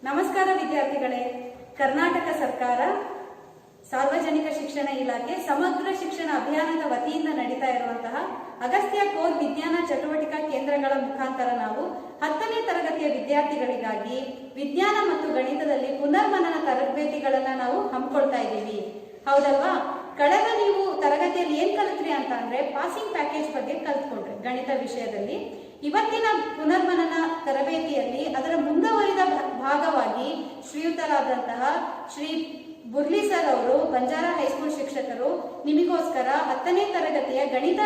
ನಮಸ್ಕಾರ ವಿದ್ಯಾರ್ಥಿಗಳೇ. ಕರ್ನಾಟಕ ಸರ್ಕಾರ ಸಾರ್ವಜನಿಕ ಶಿಕ್ಷಣ ಇಲಾಖೆ ಸಮಗ್ರ ಶಿಕ್ಷಣ ಅಭಿಯಾನದ ವತಿಯಿಂದ ನಡೀತಾ ಇರುವಂತಹ ಅಗಸ್ತ್ಯ ಕೋರ್ ವಿಜ್ಞಾನ ಚಟುವಟಿಕಾ ಕೇಂದ್ರಗಳ ಮುಖಾಂತರ ನಾವು 10ನೇ ತರಗತಿಯ ವಿದ್ಯಾರ್ಥಿಗಳಿಗಾಗಿ ವಿಜ್ಞಾನ ಮತ್ತು ಗಣಿತದಲ್ಲಿ ಪುನರ್ಮನನ ತರಬೇತಿಗಳನ್ನ ನಾವು ಹಮ್ಮಿಕೊಳ್ತಾ ಇದ್ದೀವಿ. ಹೌದಲ್ವಾ? ಕಳೆದ ನೀವು ತರಗತಿಯಲ್ಲಿ ಏನ್ ಕಲಿತ್ರಿ ಅಂತ ಅಂದ್ರೆ ಪಾಸಿಂಗ್ ಪ್ಯಾಕೇಜ್ ಬಗ್ಗೆ ಕಲ್ತ್ಕೊಂಡ್ರಿ ಗಣಿತ ವಿಷಯದಲ್ಲಿ. ಇವತ್ತಿನ ಪುನರ್ಮನನ ತರಬೇತಿಯಲ್ಲಿ ಅದರ ಮುಂದುವರಿದ ಭಾಗವಾಗಿ ಶ್ರೀಯುತರಾದಂತಹ ಶ್ರೀ ಬುರ್ಲಿ ಸರ್ ಅವರು ಬಂಜಾರ ಹೈಸ್ಕೂಲ್ ಶಿಕ್ಷಕರು ನಿಮಗೋಸ್ಕರ 10ನೇ ತರಗತಿಯ ಗಣಿತ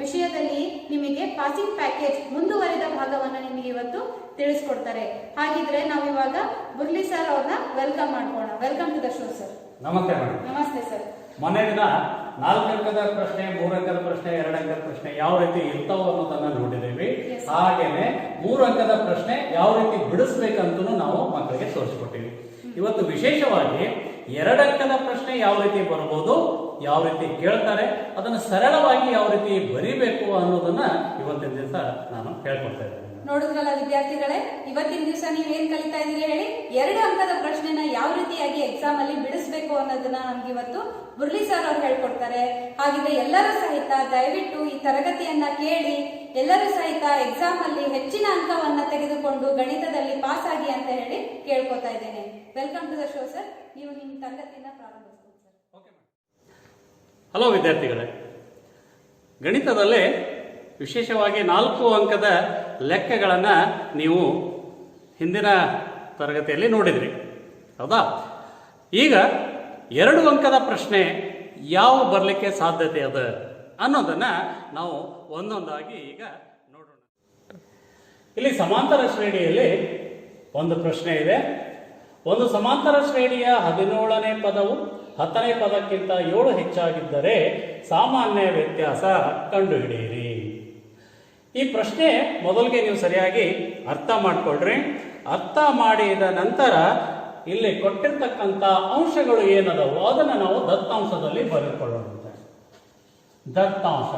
ವಿಷಯದಲ್ಲಿ ನಿಮಗೆ ಪಾಸಿಂಗ್ ಪ್ಯಾಕೇಜ್ ಮುಂದುವರಿದ ಭಾಗವನ್ನು ನಿಮಗೆ ಇವತ್ತು ತಿಳಿಸ್ಕೊಡ್ತಾರೆ. ಹಾಗಿದ್ರೆ ನಾವಿವಾಗ ಬುರ್ಲಿ ಸರ್ ಅವ್ರನ್ನ ವೆಲ್ಕಮ್ ಮಾಡ್ಕೋಣ. Welcome to the show sir. ನಮಸ್ತೆ ಮೇಡಮ್. ನಮಸ್ತೆ ಸರ್. ಮೊನ್ನೆ ದಿನ 4 ಅಂಕದ ಪ್ರಶ್ನೆ, 3 ಅಂಕದ ಪ್ರಶ್ನೆ, 2 ಅಂಕದ ಪ್ರಶ್ನೆ ಯಾವ ರೀತಿ ಇರ್ತಾವ ಅನ್ನೋದನ್ನ ನೋಡಿದ್ದೇವೆ. ಹಾಗೇನೆ 3 ಅಂಕದ ಪ್ರಶ್ನೆ ಯಾವ ರೀತಿ ಬಿಡಿಸ್ಬೇಕಂತೂ ನಾವು ಮಕ್ಕಳಿಗೆ ತೋರಿಸ್ಕೊಟ್ಟಿವಿ. ಇವತ್ತು ವಿಶೇಷವಾಗಿ 2 ಅಂಕದ ಪ್ರಶ್ನೆ ಯಾವ ರೀತಿ ಬರಬಹುದು, ಯಾವ ರೀತಿ ಕೇಳ್ತಾರೆ, ಅದನ್ನು ಸರಳವಾಗಿ ಯಾವ ರೀತಿ ಬರಿಬೇಕು ಅನ್ನೋದನ್ನ ಇವತ್ತಿನ ದಿವಸ ನಾನು ಹೇಳ್ಕೊಡ್ತಾ ಇದ್ದೇನೆ. ನೋಡಿದ್ರಲ್ಲ ವಿದ್ಯಾರ್ಥಿಗಳೇ, ಇವತ್ತಿನ ದಿವಸ ನೀವೇನ್ ಕಲಿತಾ ಇದೀರಿ ಹೇಳಿ? 2 ಅಂಕದ ಪ್ರಶ್ನೆನ ಯಾವ ರೀತಿಯಾಗಿ ಎಕ್ಸಾಮ್ ಅಲ್ಲಿ ಬಿಡಿಸ್ಬೇಕು ಅನ್ನೋದನ್ನ ನಮ್ಗೆ ಇವತ್ತು ಬುರ್ಲಿ ಸರ್ ಅವ್ರು ಹೇಳ್ಕೊಡ್ತಾರೆ. ಹಾಗಿದ್ರೆ ಎಲ್ಲರೂ ಸಹಿತ ದಯವಿಟ್ಟು ಈ ತರಗತಿಯನ್ನ ಕೇಳಿ ಎಲ್ಲರೂ ಸಹಿತ ಎಕ್ಸಾಮ್ ಅಲ್ಲಿ ಹೆಚ್ಚಿನ ಅಂಕವನ್ನ ತೆಗೆದುಕೊಂಡು ಗಣಿತದಲ್ಲಿ ಪಾಸ್ ಆಗಿ ಅಂತ ಹೇಳಿ ಕೇಳ್ಕೊತಾ ಇದ್ದೇನೆ. Welcome to the show sir. ನೀವು ನಿಮ್ಮ ತರಗತಿಯನ್ನ ಪ್ರಾರಂಭಿಸಬಹುದು ಸರ್. ಹಲೋ ವಿದ್ಯಾರ್ಥಿಗಳೇ, ಗಣಿತದಲ್ಲೇ ವಿಶೇಷವಾಗಿ 4 ಅಂಕದ ಲೆಕ್ಕಗಳನ್ನ ನೀವು ಹಿಂದಿನ ತರಗತಿಯಲ್ಲಿ ನೋಡಿದ್ರಿ, ಹೌದಾ? ಈಗ 2 ಅಂಕದ ಪ್ರಶ್ನೆ ಯಾವ ಬರಲಿಕ್ಕೆ ಸಾಧ್ಯತೆ ಅದ ಅನ್ನೋದನ್ನ ನಾವು ಒಂದೊಂದಾಗಿ ಈಗ ನೋಡೋಣ. ಇಲ್ಲಿ ಸಮಾಂತರ ಶ್ರೇಣಿಯಲ್ಲಿ ಒಂದು ಪ್ರಶ್ನೆ ಇದೆ. ಒಂದು ಸಮಾಂತರ ಶ್ರೇಣಿಯ 17ನೇ ಪದವು 10ನೇ ಪದಕ್ಕಿಂತ 7 ಹೆಚ್ಚಾಗಿದ್ದರೆ ಸಾಮಾನ್ಯ ವ್ಯತ್ಯಾಸ ಕಂಡುಹಿಡಿಯಿರಿ. ಈ ಪ್ರಶ್ನೆ ಮೊದಲಿಗೆ ನೀವು ಸರಿಯಾಗಿ ಅರ್ಥ ಮಾಡ್ಕೊಳ್ರಿ. ಅರ್ಥ ಮಾಡಿದ ನಂತರ ಇಲ್ಲಿ ಕೊಟ್ಟಿರ್ತಕ್ಕಂಥ ಅಂಶಗಳು ಏನದವು ಅದನ್ನ ನಾವು ದತ್ತಾಂಶದಲ್ಲಿ ಬರೆದುಕೊಳ್ಳೋಣ. ದತ್ತಾಂಶ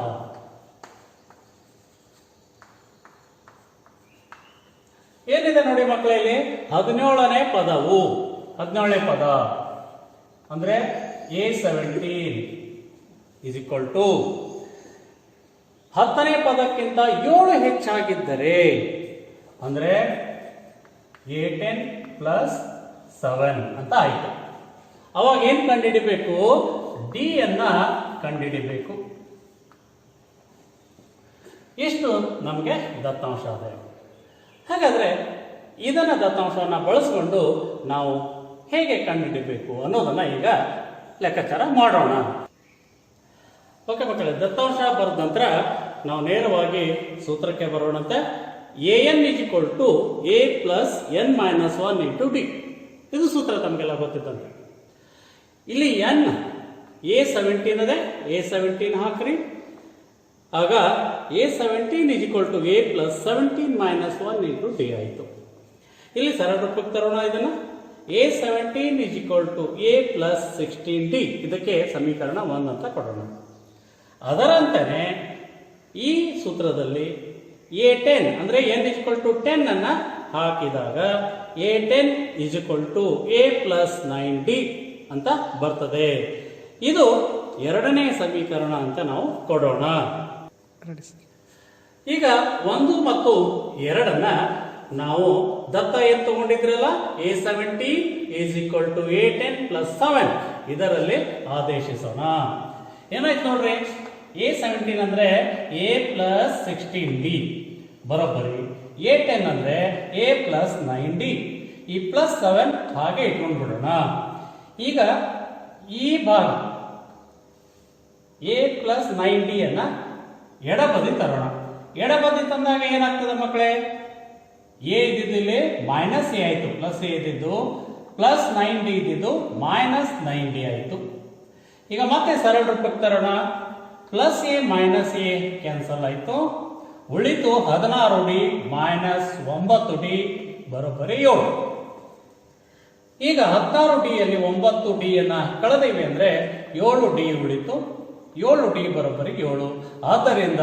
ಏನಿದೆ ನೋಡಿ ಮಕ್ಕಳೇ, ಇಲ್ಲಿ 17ನೇ ಪದವು 17ನೇ ಪದ ಅಂದ್ರೆ A17 is equal to 10ನೇ ಪದಕ್ಕಿಂತ 7 ಹೆಚ್ಚಾಗಿದ್ದರೆ ಅಂದ್ರೆ A10 plus 7 ಅಂತ ಆಯ್ತು. ಅವಾಗ ಏನ್ ಕಂಡುಹಿಡಿಬೇಕು? ಡಿ ಅನ್ನ ಕಂಡುಹಿಡಿಬೇಕು. ಇಷ್ಟು ನಮಗೆ ದತ್ತಾಂಶ ಅದೇ. ಹಾಗಾದ್ರೆ ಇದನ್ನ ದತ್ತಾಂಶವನ್ನ ಬಳಸಿಕೊಂಡು ನಾವು ಹೇಗೆ ಕಂಡುಹಿಡಿಬೇಕು ಅನ್ನೋದನ್ನ ಈಗ ಲೆಕ್ಕಾಚಾರ ಮಾಡೋಣ. ಓಕೆ ಮಕ್ಕಳೇ, ದತ್ತಾಂಶ ಬರೆದ ನಂತರ ನಾವು ನೇರವಾಗಿ ಸೂತ್ರಕ್ಕೆ ಬರೋಣಂತೆ. AN is equal to A plus N minus 1 into D. ಇದು ಸೂತ್ರ ತಮಗೆಲ್ಲ ಗೊತ್ತಿದ್ದಂತೆ. ಇಲ್ಲಿ N A17 ಅದೇ, A17 ಹಾಕ್ರಿ. ಆಗ A17 is equal to A plus 17 minus 1 into D ಆಯಿತು. ಇಲ್ಲಿ ಸರಳ ರೂಪಕ್ಕೆ ತರೋಣ ಇದನ್ನ. A17 is equal to A plus 16D. ಇದಕ್ಕೆ ಸಮೀಕರಣ 1 ಅಂತ ಕೊಡೋಣ. ಅದರಂತೆಯೇ ಈ ಸೂತ್ರದಲ್ಲಿ A10 ಅಂದ್ರೆ n is equal to 10 ಅನ್ನ ಹಾಕಿದಾಗ A10 is equal to A plus 9D ಅಂತ ಬರ್ತದೆ. ಇದು 2ನೇ ಸಮೀಕರಣ ಅಂತ ನಾವು ಕೊಡೋಣ. ಈಗ 1 ಮತ್ತು 2 ನಾವು ದತ್ತ ಏನು ತಗೊಂಡಿದ್ರಲ್ಲ, A17 is equal to A10 plus 7 ಇದರಲ್ಲಿ ಆದೇಶಿಸೋಣ. ಏನಾಯ್ತು ನೋಡ್ರಿ, A17 ಅಂದ್ರೆ A plus 16D ಬರೋಬ್ಬರಿ, A10 ಅಂದ್ರೆ A plus 9D, ಈ ಪ್ಲಸ್ 7 ಹಾಗೆ ಇಟ್ಕೊಂಡ್ಬಿಡೋಣ. ಈಗ ಈ ಭಾಗ A plus 9D ಅನ್ನ ಎಡಬದಿ ತರೋಣ. ಎಡಬದಿ ತಂದಾಗ ಏನಾಗ್ತದೆ ಮಕ್ಕಳೇ? A ಇದ್ದಿದ್ದು ಇಲ್ಲಿ ಮೈನಸ್ ಎ ಆಯ್ತು, ಪ್ಲಸ್ ಎ ಇದ್ದಿದ್ದು ಪ್ಲಸ್ 9D ಇದ್ದಿದ್ದು ಮೈನಸ್ 9D ಆಯ್ತು. ಈಗ ಮತ್ತೆ ಸರಳ ರೂಪಕ್ಕೆ ತರೋಣ. Plus A minus A cancel ಆಯ್ತು, ಉಳಿತು 16D ಮೈನಸ್ 9D ಬರೋಬ್ಬರಿ 7. ಈಗ 16D ಯಲ್ಲಿ 9D ಅನ್ನ ಕಳೆದಿವೆ ಅಂದ್ರೆ 7D ಉಳಿತು, 7D ಬರೋಬ್ಬರಿ 7. ಆದ್ದರಿಂದ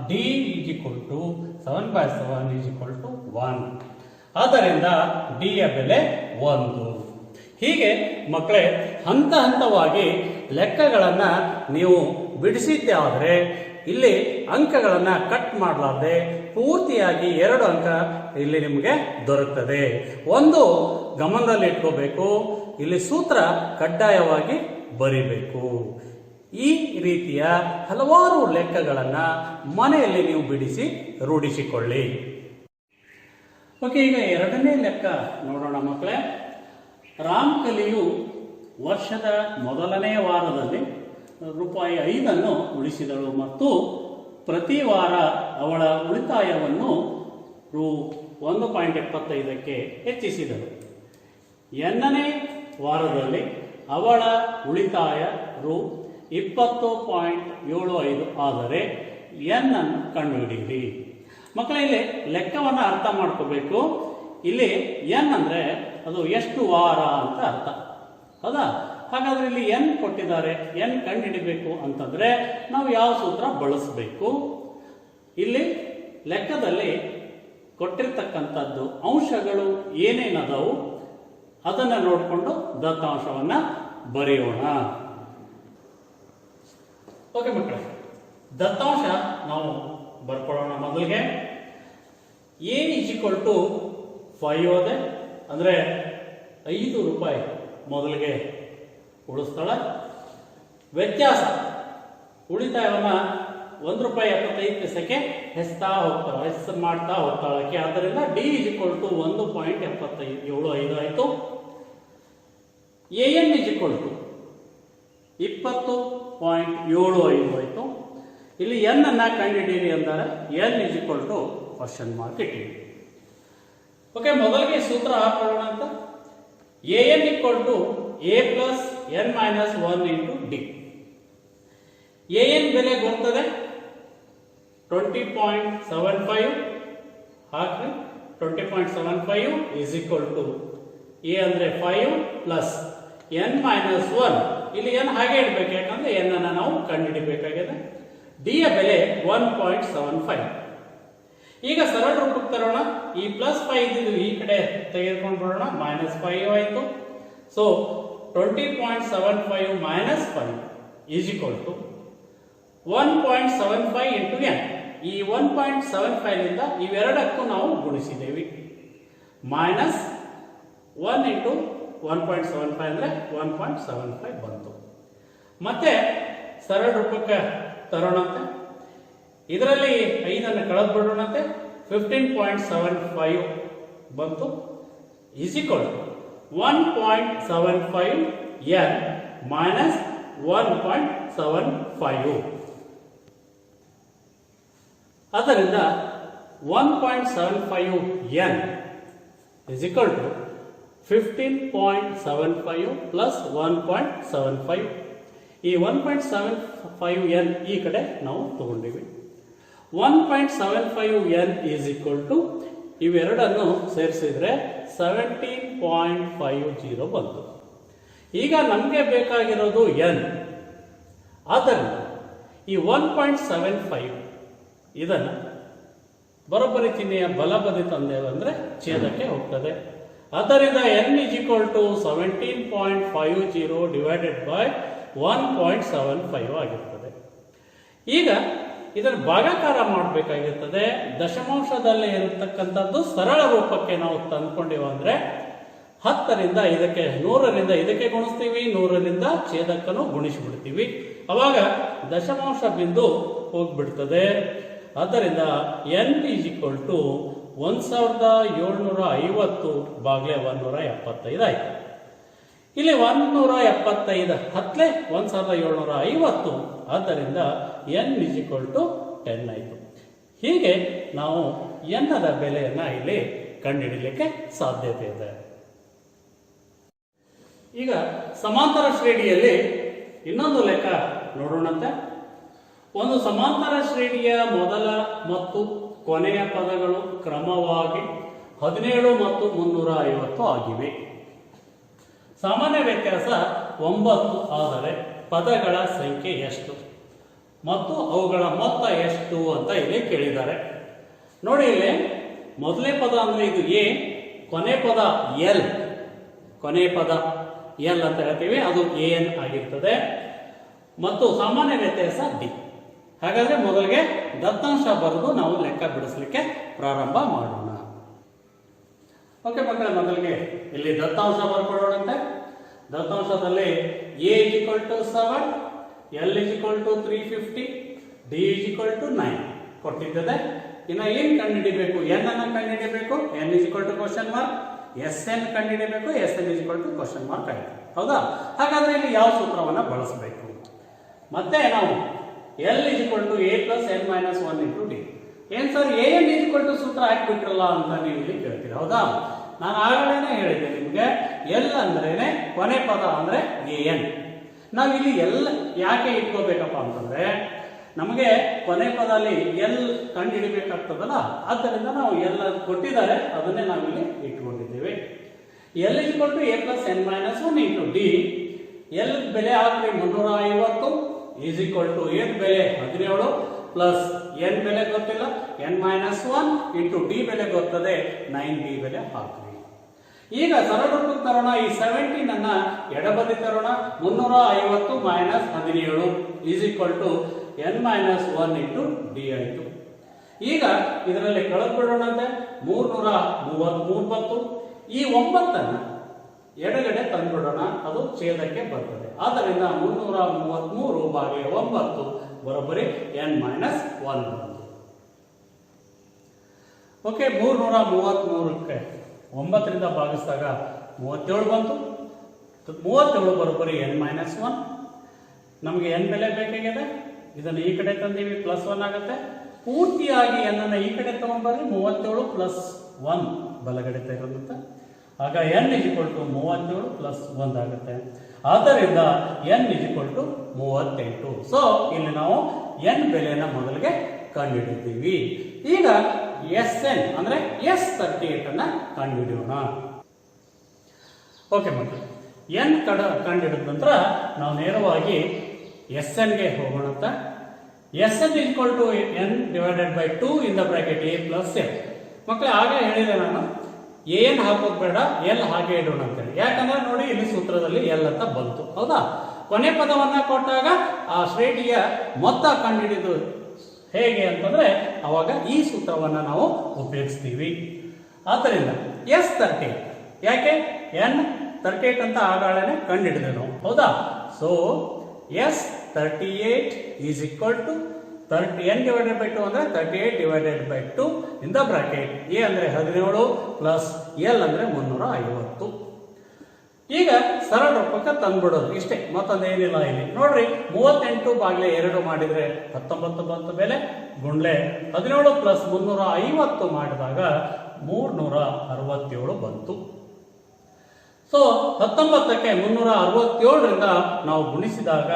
D is equal to 7/7 is equal to 1. ಆದ್ದರಿಂದ ಡಿ ಯ ಬೆಲೆ 1. ಹೀಗೆ ಮಕ್ಕಳೇ ಹಂತ ಹಂತವಾಗಿ ಲೆಕ್ಕಗಳನ್ನು ನೀವು ಬಿಡಿಸಿದ್ದೆ ಆದರೆ ಇಲ್ಲಿ ಅಂಕಗಳನ್ನು ಕಟ್ ಮಾಡಲಾರ್ದೆ ಪೂರ್ತಿಯಾಗಿ 2 ಅಂಕ ಇಲ್ಲಿ ನಿಮಗೆ ದೊರಕುತ್ತದೆ. ಒಂದು ಗಮನದಲ್ಲಿ ಇಟ್ಕೋಬೇಕು, ಇಲ್ಲಿ ಸೂತ್ರ ಕಡ್ಡಾಯವಾಗಿ ಬರಿಬೇಕು. ಈ ರೀತಿಯ ಹಲವಾರು ಲೆಕ್ಕಗಳನ್ನು ಮನೆಯಲ್ಲಿ ನೀವು ಬಿಡಿಸಿ ರೂಢಿಸಿಕೊಳ್ಳಿ. ಓಕೆ, ಈಗ 2ನೇ ಲೆಕ್ಕ ನೋಡೋಣ ಮಕ್ಕಳೇ. ರಾಮ್ಕಲಿಯು ವರ್ಷದ ಮೊದಲನೇ ವಾರದಲ್ಲಿ ರೂಪಾಯಿ 5 ಉಳಿಸಿದಳು ಮತ್ತು ಪ್ರತಿ ವಾರ ಅವಳ ಉಳಿತಾಯವನ್ನು ರೂ 1.75ಕ್ಕೆ ಹೆಚ್ಚಿಸಿದಳು. ಎನ್ನನೇ ವಾರದಲ್ಲಿ ಅವಳ ಉಳಿತಾಯ ರೂ 20.75 ಆದರೆ ಎನ್ ಅನ್ನು ಕಂಡುಹಿಡಿಯಿರಿ. ಮಕ್ಕಳ ಇಲ್ಲಿ ಲೆಕ್ಕವನ್ನು ಅರ್ಥ ಮಾಡ್ಕೋಬೇಕು. ಇಲ್ಲಿ ಎನ್ ಅಂದ್ರೆ ಅದು ಎಷ್ಟು ವಾರ ಅಂತ ಅರ್ಥ, ಹೌದಾ? ಹಾಗಾದ್ರೆ ಇಲ್ಲಿ ಎನ್ ಕೊಟ್ಟಿದ್ದಾರೆ, ಎನ್ ಕಂಡುಹಿಡಿಬೇಕು ಅಂತಂದ್ರೆ ನಾವು ಯಾವ ಸೂತ್ರ ಬಳಸಬೇಕು? ಇಲ್ಲಿ ಲೆಕ್ಕದಲ್ಲಿ ಕೊಟ್ಟಿರ್ತಕ್ಕಂಥದ್ದು ಅಂಶಗಳು ಏನೇನದವು ಅದನ್ನ ನೋಡಿಕೊಂಡು ದತ್ತಾಂಶವನ್ನ ಬರೆಯೋಣ. ಓಕೆ ಮಕ್ಕಳೇ, ದತ್ತಾಂಶ ನಾವು ಬರ್ಕೊಳ್ಳೋಣ. ಮೊದಲಿಗೆ ಎ = 5 ಅದೇ ಅಂದ್ರೆ 5 ರೂಪಾಯಿ ಮೊದಲಿಗೆ ಉಳಿಸ್ತಾಳೆ. ವ್ಯತ್ಯಾಸ ಉಳಿತಾಯವನ್ನ ₹1.75 ಹೆಸ್ತಾ ಹೋಗ್ತಾಳೆ, ಹೆಸರು ಮಾಡ್ತಾ ಹೋಗ್ತಾಳಕ್ಕೆ. ಆದ್ದರಿಂದ ಡಿ = 1.75 ಆಯಿತು. ಎನ್ = 20.75 ಆಯಿತು. ಇಲ್ಲಿ ಎನ್ ಅನ್ನ ಕಂಡುಹಿಡಿಯಿರಿ ಅಂದರೆ ಎನ್ = ಇಟ್ಟಿರಿ. ಓಕೆ, ಮೊದಲಿಗೆ ಸೂತ್ರ ಹಾಕೊಳ್ಳೋಣ ಅಂತ. N = a + n - 1 × d. N ಬೆಲೆ ಗೊತ್ತದೆ 20.75 ಹಾಕ್ರಿ. 20.75 = a ಅಂದ್ರೆ 5 + n - 1. ಇಲ್ಲಿ n ಹಾಗೆ ಇಡಬೇಕು, ಯಾಕಂದ್ರೆ n ಅನ್ನ ನಾವು ಕಂಡುಹಿಡಿಬೇಕಾಗಿದೆ. ಡಿ ಯ ಬೆಲೆ 1.75. ಈಗ ಸರಳ ರೂಪಕ್ಕೆ ತರೋಣ. ಈ +5 ಇದ್ದಿದ್ದು ಈ ಕಡೆ ತೆಗೆದುಕೊಂಡು ಬರೋಣ, -5 ಆಯಿತು. So 20.75 - 5 = 1.75 × n. ಈ 1.75 ನಿಂದ ಇವೆರಡಕ್ಕೂ ನಾವು ಗುಣಿಸಿದ್ದೇವೆ. -1 × 1.75 ಅಂದ್ರೆ 1.75 ಬಂತು. ಮತ್ತೆ ಸರಳ ರೂಪಕ್ಕೆ ತರೋಣಂತೆ. ಇದರಲ್ಲಿ 5 ಕಳೆದು ಬಿಡೋಣಂತೆ. 15.75 ಬಂತು = 1.75 n - 1.75. ಆದ್ದರಿಂದ 1.75 n = 15.75 + 1.75. ಈ 1.75 n ಈ ಕಡೆ ನಾವು ತಗೊಂಡಿವಿ. 1.75 n = ಇವೆರಡನ್ನು ಸೇರಿಸಿದ್ರೆ 17.50 ಬಂತು. ಈಗ ನಮಗೆ ಬೇಕಾಗಿರೋದು n. ಆದ್ದರಿಂದ ಈ 1.75 ಇದನ್ನು ಬರೋಬ್ಬರಿ ಚಿಹ್ನೆಯ ಬಲಬದಿ ತಂದೆವು ಅಂದ್ರೆ ಛೇದಕ್ಕೆ ಹೋಗ್ತದೆ. ಆದ್ದರಿಂದ n = 17.50 / 1.75 ಆಗಿರ್ತದೆ. ಈಗ ಇದನ್ನು ಭಾಗಾಕಾರ ಮಾಡಬೇಕಾಗಿರ್ತದೆ. ದಶಮಾಂಶದಲ್ಲಿ ಇರತಕ್ಕಂಥದ್ದು ಸರಳ ರೂಪಕ್ಕೆ ನಾವು ತಂದ್ಕೊಂಡಿವ ಅಂದ್ರೆ 10ರಿಂದ ಇದಕ್ಕೆ 100ರಿಂದ ಇದಕ್ಕೆ ಗುಣಿಸ್ತೀವಿ, 100ರಿಂದ ಛೇದಕ್ಕನ್ನು ಗುಣಿಸಿಬಿಡ್ತೀವಿ. ಅವಾಗ ದಶಮಾಂಶ ಬಿಂದು ಹೋಗ್ಬಿಡ್ತದೆ. ಆದ್ದರಿಂದ n = 1750 / 175 ಆಯ್ತು. ಇಲ್ಲಿ 175 ಹತ್ತಲೇ 1750, ಆದ್ದರಿಂದ n = 10 ಆಯಿತು. ಹೀಗೆ ನಾವು ಎನ್ನದ ಬೆಲೆಯನ್ನ ಇಲ್ಲಿ ಕಂಡುಹಿಡಿಯಲಿಕ್ಕೆ ಸಾಧ್ಯತೆ ಇದೆ. ಈಗ ಸಮಾಂತರ ಶ್ರೇಣಿಯಲ್ಲಿ ಇನ್ನೊಂದು ಲೆಕ್ಕ ನೋಡೋಣಂತೆ. ಒಂದು ಸಮಾಂತರ ಶ್ರೇಣಿಯ ಮೊದಲ ಮತ್ತು ಕೊನೆಯ ಪದಗಳು ಕ್ರಮವಾಗಿ 17 ಮತ್ತು 350 ಆಗಿವೆ. ಸಾಮಾನ್ಯ ವ್ಯತ್ಯಾಸ 9 ಆದರೆ ಪದಗಳ ಸಂಖ್ಯೆ ಎಷ್ಟು ಮತ್ತು ಅವುಗಳ ಮೊತ್ತ ಎಷ್ಟು ಅಂತ ಇಲ್ಲಿ ಕೇಳಿದ್ದಾರೆ. ನೋಡಿ, ಇಲ್ಲಿ ಮೊದಲೇ ಪದ ಅಂದ್ರೆ ಇದು ಎ, ಕೊನೆ ಪದ ಎಲ್, ಕೊನೆ ಪದ ಎಲ್ ಅಂತ ಹೇಳ್ತೀವಿ, ಅದು an ಆಗಿರ್ತದೆ ಮತ್ತು ಸಾಮಾನ್ಯ ವ್ಯತ್ಯಾಸ ಡಿ. ಹಾಗಾದ್ರೆ ಮೊದಲಿಗೆ ದತ್ತಾಂಶ ಬರೆದು ನಾವು ಲೆಕ್ಕ ಬಿಡಿಸಲಿಕ್ಕೆ ಪ್ರಾರಂಭ ಮಾಡೋಣ. ಓಕೆ ಮಕ್ಕಳೇ, ಮೊದಲಿಗೆ ಇಲ್ಲಿ ದತ್ತಾಂಶ ಬರ್ಕೊಳ್ಳೋಣಂತೆ. ದತ್ತಾಂಶದಲ್ಲಿ a = 7, l = 350, d = 9 ಕೊಟ್ಟಿದ್ದದೆ. ಇನ್ನು ಏನ್ ಕಂಡುಹಿಡಿಬೇಕು? n ಅನ್ನ ಕಂಡುಹಿಡಿಬೇಕು. n ಕ್ವಶನ್ ಮಾರ್ಕ್, sn ಕಂಡುಹಿಡಿಬೇಕು. sn ಕ್ವಶನ್ ಮಾರ್ಕ್ ಆಯ್ತು, ಹೌದಾ? ಹಾಗಾದ್ರೆ ಇಲ್ಲಿ ಯಾವ ಸೂತ್ರವನ್ನ ಬಳಸಬೇಕು? ಮತ್ತೆ ನಾವು l = a + n - 1 × d. ಏನ್ ಸರ್ an ಸೂತ್ರ ಹಾಕ್ಬಿಟ್ರಲ್ಲ ಅಂತ ನೀವು ಇಲ್ಲಿ ಕೇಳ್ತೀರಿ, ಹೌದಾ? ನಾನು ಆಗಲೇ ಹೇಳಿದ್ದೆ ನಿಮ್ಗೆ, ಎಲ್ ಅಂದ್ರೇನೆ ಕೊನೆ ಪದ ಅಂದ್ರೆ an. ನಾವು ಇಲ್ಲಿ ಎಲ್ ಯಾಕೆ ಇಟ್ಕೋಬೇಕಪ್ಪ ಅಂತಂದ್ರೆ ನಮಗೆ ಕೊನೆ ಪದಲ್ಲಿ ಎಲ್ ಕಂಡು ಹಿಡಿಬೇಕಾಗ್ತದಲ್ಲ, ಆದ್ದರಿಂದ ನಾವು ಎಲ್ ಕೊಟ್ಟಿದ್ದಾರೆ ಅದನ್ನೇ ನಾವಿಲ್ಲಿ ಇಟ್ಕೊಂಡಿದ್ದೇವೆ. L = a + n - 1 × d. L ಬೆಲೆ ಹಾಕ್ರಿ 350 = ಏನ್ ಬೆಲೆ 17 ಪ್ಲಸ್ ಎನ್ ಬೆಲೆ ಗೊತ್ತಿಲ್ಲ n - 1 × d ಬೆಲೆ ಗೊತ್ತದೆ 9d ಬೆಲೆ ಹಾಕ್ರಿ. ಈಗ ಸರಳ ರೂಪಕ್ಕೆ ತರೋಣ. ಈ 17 ಅನ್ನ ಎಡಬದಿ ತರೋಣ. 350 - 17 n - 1 × d ಆಯಿತು. ಈಗ ಇದರಲ್ಲಿ ಕಳೆದ್ಬಿಡೋಣಂತೆ. 333 ಬಂತು. ಈ 9 ಎಡಗಡೆ ತಂದ್ಬಿಡೋಣ, ಅದು ಛೇದಕ್ಕೆ ಬರ್ತದೆ. ಆದ್ದರಿಂದ 333/9 ಬರೋಬ್ಬರಿ n - 1 ಬಂತು. ಓಕೆ, 333ಕ್ಕೆ 9ರಿಂದ ಭಾಗಿಸಿದಾಗ 37 ಬಂತು. 37 ಬರೋಬ್ಬರಿ n - 1. ನಮಗೆ n ಬೆಲೆ ಬೇಕಾಗಿದೆ, ಇದನ್ನು ಈ ಕಡೆ ತಂದೀವಿ, +1 ಆಗುತ್ತೆ. ಪೂರ್ತಿಯಾಗಿ n ಅನ್ನು ಈ ಕಡೆ ತಗೊಂಡ್ಬರ್ರಿ, 37 + 1 ಬಲಗಡೆ ತೆಗೆದುತ್ತೆ. ಆಗ n = 37 + 1 ಆಗುತ್ತೆ. ಆದ್ದರಿಂದ n = 38. ಸೊ ಇಲ್ಲಿ ನಾವು n ಬೆಲೆನ ಮೊದಲಿಗೆ ಕಂಡುಹಿಡಿತೀವಿ. ಈಗ Sn ಅಂದ್ರೆ S38 ಅನ್ನ ಕಂಡುಹಿಡಿಯೋಣ. ಓಕೆ ಮಕ್ಕಳು, n ಕಂಡುಹಿಡಿದ ನಂತರ ನಾವು ನೇರವಾಗಿ Sn ಗೆ ಹೋಗೋಣ. Sn = n/2 in the bracket a + m. ಮಕ್ಕಳೇ, ಆಗ ಹೇಳಿದೆ ನಾನು ಏನ್ ಹಾಕೋದು ಬೇಡ, ಎಲ್ ಹಾಗೆ ಇಡೋಣ ಅಂತೇಳಿ. ಯಾಕಂದ್ರೆ ನೋಡಿ ಇಲ್ಲಿ ಸೂತ್ರದಲ್ಲಿ ಎಲ್ ಅಂತ ಬಂತು, ಹೌದಾ? ಕೊನೆ ಪದವನ್ನ ಕೊಟ್ಟಾಗ ಆ ಶ್ರೇಣಿಯ ಮೊತ್ತ ಕಂಡುಹಿಡಿದು ಹೇಗೆ ಅಂತಂದ್ರೆ ಅವಾಗ ಈ ಸೂತ್ರವನ್ನ ನಾವು ಉಪಯೋಗಿಸ್ತೀವಿ. ಆದ್ದರಿಂದ S38 ಯಾಕೆ n38 ಅಂತ ಆಗಾಳನೆ ಕಂಡುಹಿಡಿದೆ ನಾವು, ಹೌದಾ? ಸೊ S38 = n/2 ಅಂದ್ರೆ 38/2 in the bracket a ಅಂದ್ರೆ 17 ಪ್ಲಸ್ l ಅಂದ್ರೆ 350. ಈಗ ಸರಳ ರೂಪಕ್ಕೆ ತಂದ್ಬಿಡೋದು ಇಷ್ಟೇ, ಮತ್ತೊಂದೇನಿಲ್ಲ. ಇಲ್ಲಿ ನೋಡ್ರಿ, 38/2 ಮಾಡಿದ್ರೆ 19 ಬಂತು ಬೆಲೆ, ಗುಂಡ್ಲೆ 17 + 350 ಮಾಡಿದಾಗ 367 ಬಂತು. ಸೊ 19ಕ್ಕೆ 367ರಿಂದ ನಾವು ಗುಣಿಸಿದಾಗ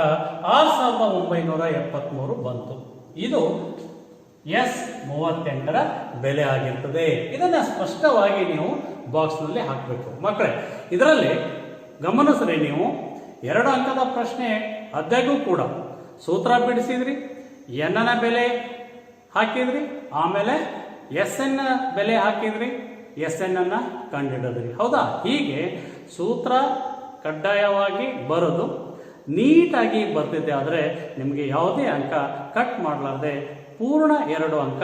6973 ಬಂತು. ಇದು S38ರ ಬೆಲೆ ಆಗಿರ್ತದೆ. ಇದನ್ನ ಸ್ಪಷ್ಟವಾಗಿ ನೀವು ಬಾಕ್ಸ್ ನಲ್ಲಿ ಹಾಕಬೇಕು. ಮಕ್ಕಳೇ, ಇದರಲ್ಲಿ ಗಮನಿಸ್ರಿ, ನೀವು 2 ಅಂಕದ ಪ್ರಶ್ನೆ ಅದಾಗೂ ಕೂಡ ಸೂತ್ರ ಬಿಡಿಸಿದ್ರಿ, n ನ ಬೆಲೆ ಹಾಕಿದ್ರಿ, ಆಮೇಲೆ Sn ನ ಬೆಲೆ ಹಾಕಿದ್ರಿ, Sn ಅನ್ನ ಕಂಡುಹಿಡಿದ್ರಿ, ಹೌದಾ? ಹೀಗೆ ಸೂತ್ರ ಕಡ್ಡಾಯವಾಗಿ ಬರೋದು ನೀಟಾಗಿ ಬರ್ತಿದ್ದೆ ಆದರೆ ನಿಮಗೆ ಯಾವುದೇ ಅಂಕ ಕಟ್ ಮಾಡಲಾರ್ದೆ ಪೂರ್ಣ 2 ಅಂಕ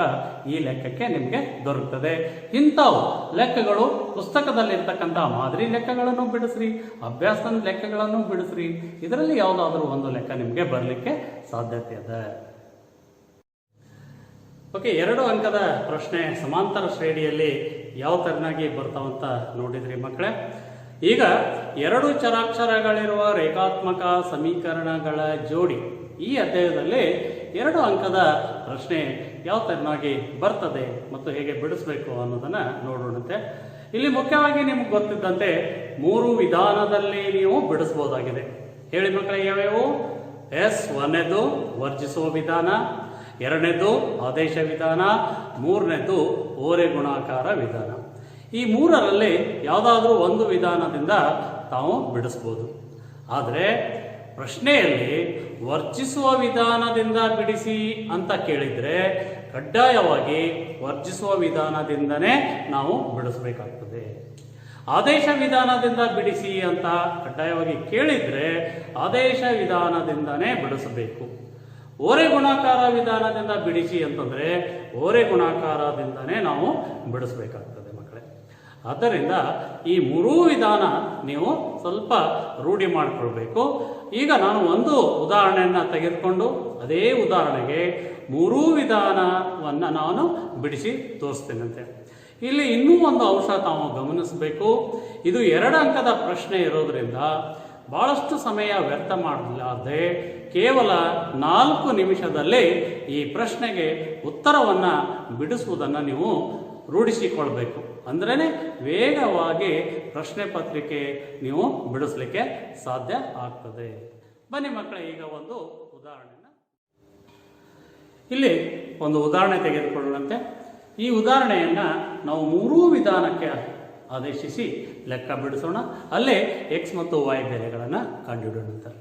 ಈ ಲೆಕ್ಕಕ್ಕೆ ನಿಮಗೆ ದೊರಕುತ್ತದೆ. ಇಂಥವು ಲೆಕ್ಕಗಳು ಪುಸ್ತಕದಲ್ಲಿರ್ತಕ್ಕಂಥ ಮಾದರಿ ಲೆಕ್ಕಗಳನ್ನು ಬಿಡಿಸ್ರಿ, ಅಭ್ಯಾಸದ ಲೆಕ್ಕಗಳನ್ನು ಬಿಡಿಸ್ರಿ. ಇದರಲ್ಲಿ ಯಾವುದಾದ್ರೂ ಒಂದು ಲೆಕ್ಕ ನಿಮಗೆ ಬರಲಿಕ್ಕೆ ಸಾಧ್ಯತೆ ಇದೆ. ಓಕೆ, 2 ಅಂಕದ ಪ್ರಶ್ನೆ ಸಮಾಂತರ ಶ್ರೇಣಿಯಲ್ಲಿ ಯಾವ ತರನಾಗಿ ಬರ್ತಾವಂತ ನೋಡಿದ್ರಿ ಮಕ್ಕಳೇ. ಈಗ 2 ಚರಾಕ್ಷರಗಳಿರುವ ರೇಖಾತ್ಮಕ ಸಮೀಕರಣಗಳ ಜೋಡಿ ಈ ಅಧ್ಯಾಯದಲ್ಲಿ 2 ಅಂಕದ ಪ್ರಶ್ನೆ ಯಾವ ತರನಾಗಿ ಬರ್ತದೆ ಮತ್ತು ಹೇಗೆ ಬಿಡಿಸಬೇಕು ಅನ್ನೋದನ್ನ ನೋಡೋಣಂತೆ. ಇಲ್ಲಿ ಮುಖ್ಯವಾಗಿ ನಿಮ್ಗೆ ಗೊತ್ತಿದ್ದಂತೆ 3 ವಿಧಾನದಲ್ಲಿ ನೀವು ಬಿಡಿಸಬಹುದಾಗಿದೆ. ಹೇಳಿ ಮಕ್ಕಳೇ, ಯಾವ್ಯಾವು? ಒಂದನೇದು ವರ್ಜಿಸುವ ವಿಧಾನ, 2ನೇದು ಆದೇಶ ವಿಧಾನ, 3ನೇದು ಓರೆ ಗುಣಾಕಾರ ವಿಧಾನ. ಈ 3ರಲ್ಲಿ ಯಾವುದಾದ್ರೂ ಒಂದು ವಿಧಾನದಿಂದ ತಾವು ಬಿಡಿಸ್ಬೋದು. ಆದರೆ ಪ್ರಶ್ನೆಯಲ್ಲಿ ವರ್ಜಿಸುವ ವಿಧಾನದಿಂದ ಬಿಡಿಸಿ ಅಂತ ಕೇಳಿದರೆ ಕಡ್ಡಾಯವಾಗಿ ವರ್ಜಿಸುವ ವಿಧಾನದಿಂದನೇ ನಾವು ಬಿಡಿಸಬೇಕಾಗ್ತದೆ. ಆದೇಶ ವಿಧಾನದಿಂದ ಬಿಡಿಸಿ ಅಂತ ಕಡ್ಡಾಯವಾಗಿ ಕೇಳಿದರೆ ಆದೇಶ ವಿಧಾನದಿಂದನೇ ಬಿಡಿಸಬೇಕು. ಓರೆ ಗುಣಾಕಾರ ವಿಧಾನದಿಂದ ಬಿಡಿಸಿ ಅಂತಂದರೆ ಓರೆ ಗುಣಾಕಾರದಿಂದನೇ ನಾವು ಬಿಡಿಸಬೇಕಾಗ್ತದೆ ಮಕ್ಕಳೇ. ಆದ್ದರಿಂದ ಈ ಮೂರೂ ವಿಧಾನ ನೀವು ಸ್ವಲ್ಪ ರೂಢಿ ಮಾಡಿಕೊಳ್ಬೇಕು. ಈಗ ನಾನು ಒಂದು ಉದಾಹರಣೆಯನ್ನು ತೆಗೆದುಕೊಂಡು ಅದೇ ಉದಾಹರಣೆಗೆ ಮೂರೂ ವಿಧಾನವನ್ನು ನಾನು ಬಿಡಿಸಿ ತೋರಿಸ್ತೇನಂತೆ. ಇಲ್ಲಿ ಇನ್ನೂ ಒಂದು ಅಂಶ ತಾವು ಗಮನಿಸಬೇಕು. ಇದು 2 ಅಂಕದ ಪ್ರಶ್ನೆ ಇರೋದ್ರಿಂದ ಬಹಳಷ್ಟು ಸಮಯ ವ್ಯರ್ಥ ಮಾಡಲಾರದೆ ಕೇವಲ 4 ನಿಮಿಷದಲ್ಲಿ ಈ ಪ್ರಶ್ನೆಗೆ ಉತ್ತರವನ್ನು ಬಿಡಿಸುವುದನ್ನು ನೀವು ರೂಢಿಸಿಕೊಳ್ಬೇಕು. ಅಂದ್ರೇ ವೇಗವಾಗಿ ಪ್ರಶ್ನೆ ಪತ್ರಿಕೆ ನೀವು ಬಿಡಿಸ್ಲಿಕ್ಕೆ ಸಾಧ್ಯ ಆಗ್ತದೆ. ಬನ್ನಿ ಮಕ್ಕಳೇ, ಈಗ ಒಂದು ಉದಾಹರಣೆನ ಇಲ್ಲಿ ಒಂದು ಉದಾಹರಣೆ ತೆಗೆದುಕೊಳ್ಳುವಂತೆ. ಈ ಉದಾಹರಣೆಯನ್ನು ನಾವು ಮೂರೂ ವಿಧಾನಕ್ಕೆ ಆದೇಶಿಸಿ ಲೆಕ್ಕ ಬಿಡಿಸೋಣ. ಅಲ್ಲೇ ಎಕ್ಸ್ ಮತ್ತು ವೈ ಬೆಲೆಗಳನ್ನು ಕಂಡುಹಿಡಿಯೋಣ.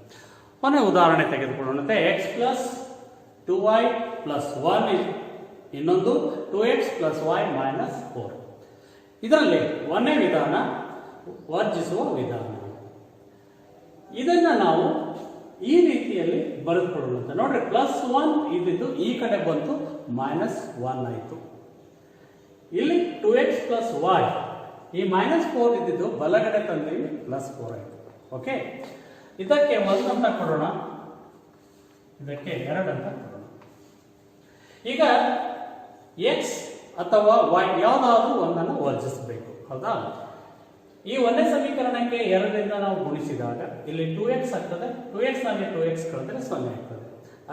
ಕೊನೆ ಉದಾಹರಣೆ ತೆಗೆದುಕೊಳ್ಳೋಣಂತೆ. ಎಕ್ಸ್ ಪ್ಲಸ್ 2y ಪ್ಲಸ್ 1 ಇನ್ನೊಂದು 2x ಪ್ಲಸ್ y ಮೈನಸ್ 4. ಇದರಲ್ಲಿ 1ನೇ ವಿಧಾನ ವರ್ಜಿಸುವ ವಿಧಾನ. ಇದನ್ನು ನಾವು ಈ ರೀತಿಯಲ್ಲಿ ಬರೆದುಕೊಳ್ಳುವಂತೆ. ನೋಡ್ರಿ, ಪ್ಲಸ್ 1 ಇದ್ದಿದ್ದು ಈ ಕಡೆ ಬಂತು, ಮೈನಸ್ 1 ಆಯಿತು. ಇಲ್ಲಿ 2x ಪ್ಲಸ್ y, ಈ ಮೈನಸ್ 4 ಇದ್ದಿದ್ದು ಬಲಗಡೆ ತಂದೀವಿ, ಪ್ಲಸ್ 4 ಆಯಿತು. ಓಕೆ, ಇದಕ್ಕೆ 1 ಅಂತ ಕೊಡೋಣ, ಇದಕ್ಕೆ 2 ಅಂತ ಕೊಡೋಣ. ಈಗ x ಅಥವಾ y ಯಾವುದಾದ್ರೂ ಒಂದನ್ನು ವರ್ಜಿಸಬೇಕು, ಹೌದಾ? ಈ 1ನೇ ಸಮೀಕರಣಕ್ಕೆ 2ರಿಂದ ನಾವು ಗುಣಿಸಿದಾಗ ಇಲ್ಲಿ 2x ಆಗ್ತದೆ, 2x ನಲ್ಲಿ 2x ಕಳೆದ್ರೆ 0 ಆಗ್ತದೆ.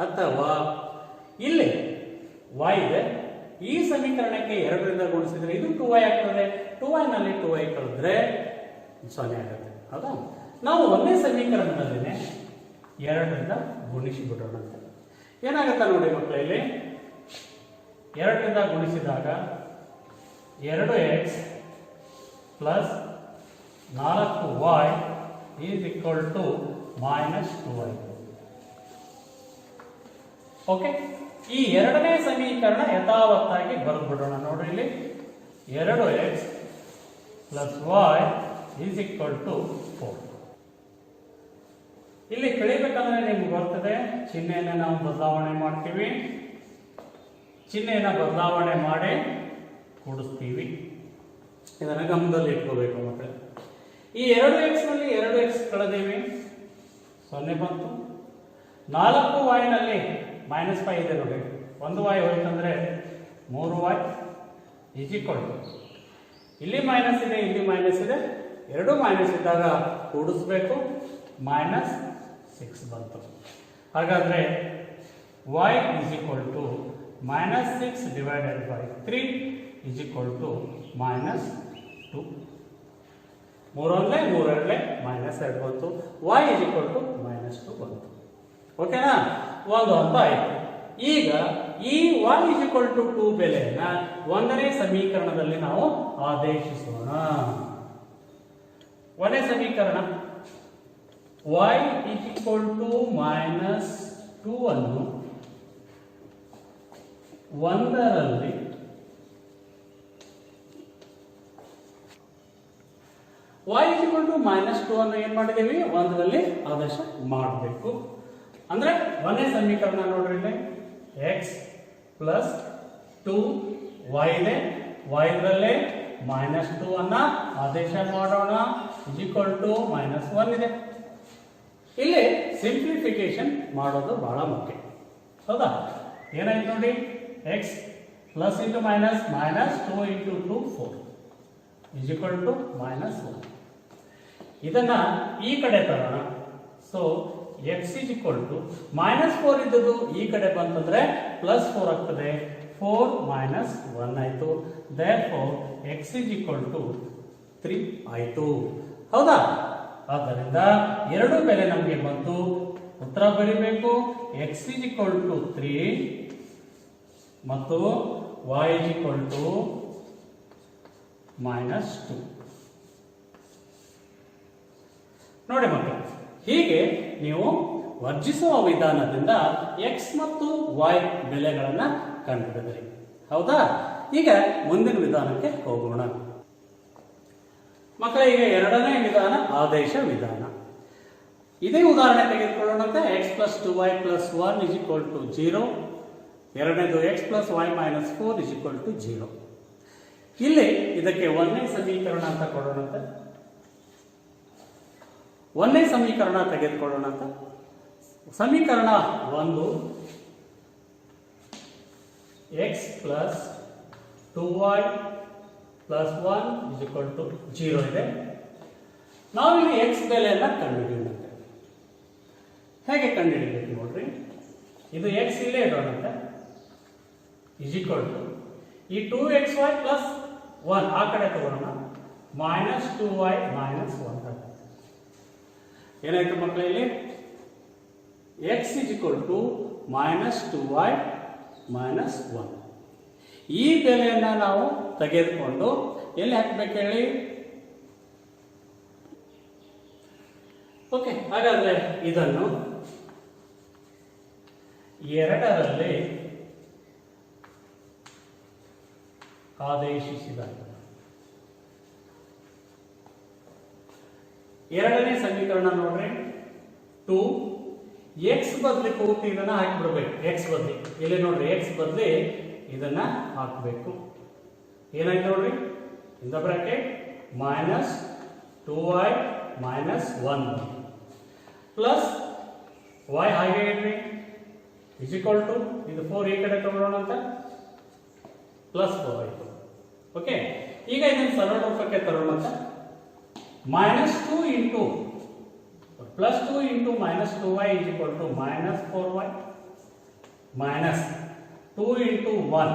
ಅಥವಾ ಇಲ್ಲಿ y ಇದೆ, ಈ ಸಮೀಕರಣಕ್ಕೆ 2ರಿಂದ ಗುಣಿಸಿದ್ರೆ ಇದು 2y ಆಗ್ತದೆ, 2y ನಲ್ಲಿ 2y ಕಳೆದ್ರೆ 0 ಆಗುತ್ತೆ, ಹೌದಾ? ನಾವು 1ನೇ ಸಮೀಕರಣದಲ್ಲಿನೇ 2ರಿಂದ ಗುಣಿಸಿ ಬಿಡೋಣ. ಏನಾಗುತ್ತೆ ನೋಡಿ ಮಕ್ಕಳೇ, ಇಲ್ಲಿ 2ರಿಂದ ಗುಣಿಸಿದಾಗ 2x plus 4y is equal to minus 2y. Okay, ಈ 2ನೇ ಸಮೀಕರಣ ಯಥಾವತ್ತಾಗಿ ಬರೆದು ಬಿಡೋಣ. ನೋಡ್ರಿ, ಇಲ್ಲಿ 2x plus y is equal to 4. ಇಲ್ಲಿ ಕಳಿಬೇಕಂದ್ರೆ ನಿಮ್ಗೆ ಬರ್ತದೆ, ಚಿಹ್ನೆಯನ್ನು ನಾವು ಬದಲಾವಣೆ ಮಾಡ್ತೀವಿ, ಚಿಹ್ನೆಯನ್ನು ಬದಲಾವಣೆ ಮಾಡಿ ಕೂಡಿಸ್ತೀವಿ. ಇದನ್ನು ಗಮನದಲ್ಲಿ ಇಟ್ಕೋಬೇಕು ಮಕ್ಕಳೇ. ಈ 2x ನಲ್ಲಿ 2x ಕಳೆದೇವಿ, 0 ಬಂತು. 4y ನಲ್ಲಿ ಮೈನಸ್ 5 ಇದೆ ನೋಡಿ, 1y ಹೋಯ್ತಂದ್ರೆ 3y ಈಸ್ ಈಕ್ವಲ್ ಟು, ಇಲ್ಲಿ ಮೈನಸ್ ಇದೆ, ಇಲ್ಲಿ ಮೈನಸ್ ಇದೆ, 2 ಮೈನಸ್ ಇದ್ದಾಗ ಕೂಡಿಸ್ಬೇಕು, ಮೈನಸ್ 6 ಬಂತು. ಹಾಗಾದ್ರೆ y is equal to minus 6 divided by 3 is equal to minus 2. 3 minus 2 ಬಂತು, y is equal to minus 2 ಬಂತು. ಓಕೆನಾ? ಒಂದು ಅಂತ ಆಯಿತು. ಈಗ ಈ y is equal to 2 ಬೆಲೆಯನ್ನು 1ನೇ ಸಮೀಕರಣದಲ್ಲಿ ನಾವು ಆದೇಶಿಸೋಣ. 1ನೇ ಸಮೀಕರಣ y is equal to minus 2 ಅನ್ನು 1ರಲ್ಲಿ y is equal to minus 2 ಅನ್ನು ಏನು ಮಾಡಿದ್ದೀವಿ, 1ರಲ್ಲಿ ಆದೇಶ ಮಾಡಬೇಕು. ಅಂದರೆ 1ನೇ ಸಮೀಕರಣ ನೋಡ್ರಿ, ಇಲ್ಲಿ x ಪ್ಲಸ್ 2y ಇದೆ, y ಇದರಲ್ಲೇ ಮೈನಸ್ 2 ಅನ್ನ ಆದೇಶ ಮಾಡೋಣ, is equal to minus 1 ಇದೆ. ಇಲ್ಲಿ ಸಿಂಪ್ಲಿಫಿಕೇಶನ್ ಮಾಡೋದು ಬಹಳ ಮುಖ್ಯ, ಹೌದಾ? ಏನಾಯ್ತು ನೋಡಿ, x plus into minus, minus 2 into 2, 4 is equal to minus 1. ಇದನ್ನ ಈ ಕಡೆ ತರೋಣ. So x is equal to minus 4 ಇದ್ದದ್ದು ಈ ಕಡೆ ಬಂತಂದ್ರೆ ಪ್ಲಸ್ 4 ಆಗ್ತದೆ, 4 minus 1 ಆಯಿತು. therefore x is equal to 3 ಆಯಿತು, ಹೌದಾ? ಆದ್ದರಿಂದ ಎರಡು ಬೆಲೆ ನಮಗೆ ಬಂತು. ಉತ್ತರ ಬರೀಬೇಕು, x is equal to 3 ಮತ್ತು y is equal to minus 2. ನೋಡಿ ಮಕ್ಕಳು, ಹೀಗೆ ನೀವು ವರ್ಜಿಸುವ ವಿಧಾನದಿಂದ x ಮತ್ತು y ಬೆಲೆಗಳನ್ನು ಕಂಡುಹಿಡಿದ್ರಿ, ಹೌದಾ? ಈಗ ಮುಂದಿನ ವಿಧಾನಕ್ಕೆ ಹೋಗೋಣ. ಮಕ್ಕಳೇ, ಈಗ ಎರಡನೇ ವಿಧಾನ ಆದೇಶ ವಿಧಾನ. ಇದೇ ಉದಾಹರಣೆ ತೆಗೆದುಕೊಳ್ಳೋಣಂತೆ x plus 2y plus 1 is equal to 0. ಎರಡನೇದು x plus y minus 4 is equal to 0. ಇಲ್ಲಿ ಇದಕ್ಕೆ ಒಂದನೇ ಸಮೀಕರಣ ಅಂತ ಕೊಡೋಣಂತೆ. ಒಂದನೇ ಸಮೀಕರಣ ತೆಗೆದುಕೊಳ್ಳೋಣಂತ. ಸಮೀಕರಣ 1 x plus 2y plus 1 is equal to 0 ಇದೆ. ನಾವಿಲ್ಲಿ x ಬೆಲೆಯನ್ನು ಕಂಡುಹಿಡಿಯೋಣಂತೆ. ಹೇಗೆ ಕಂಡುಹಿಡಿಯಬೇಕು ನೋಡ್ರಿ. ಇದು x ಇಲ್ಲೇ ಇಡೋಣಂತೆ. ಇಸ್ ಈಕ್ವಲ್ ಟು ಈ 2xy ಪ್ಲಸ್ 1 ಆ ಕಡೆ ತಗೊಳ್ಳೋಣ, ಮೈನಸ್ 2y ಮೈನಸ್ 1 ಆಗುತ್ತೆ. ಏನಾಯ್ತು ಮಕ್ಕಳೇ, ಇಲ್ಲಿ x is equal to minus 2y minus 1. ಈ ಬೆಲೆಯನ್ನು ನಾವು ತೆಗೆದುಕೊಂಡು ಎಲ್ಲಿ ಹಾಕಬೇಕು ಹೇಳಿ. ಓಕೆ, ಹಾಗಾದ್ರೆ ಇದನ್ನು ಎರಡರಲ್ಲಿ ಆದೇಶಿಸಿದಾಗ ಎರಡನೇ ಸಮೀಕರಣ ನೋಡ್ರಿ. 2 x ಬದಲಿ ಪೂರ್ತಿ ಇದನ್ನ ಹಾಕಿಬಿಡ್ಬೇಕು. x ಬದಲಿ ಇಲ್ಲಿ ನೋಡ್ರಿ, x ಬದಲಿ ಇದನ್ನ ಹಾಕಬೇಕು. ಏನಾಯ್ತು ನೋಡ್ರಿ, ಇನ್ the bracket minus 2y minus 1 plus y ಹಾಗೆ ಇಡ್ರಿ ಇಸ್ ಈಕ್ವಲ್ ಟು ಇದು 4 ಈ ಕಡೆ ತಗೊಳ್ಳೋಣ ಅಂತ ಪ್ಲಸ್ 4 ಆಯಿತು. ಓಕೆ, ಈಗ ಇದನ್ನು ಸರಳ ರೂಪಕ್ಕೆ ತರೋಣ ಅಂತ. Minus 2 into plus 2 into minus 2y is equal to minus 4y minus 2 into 1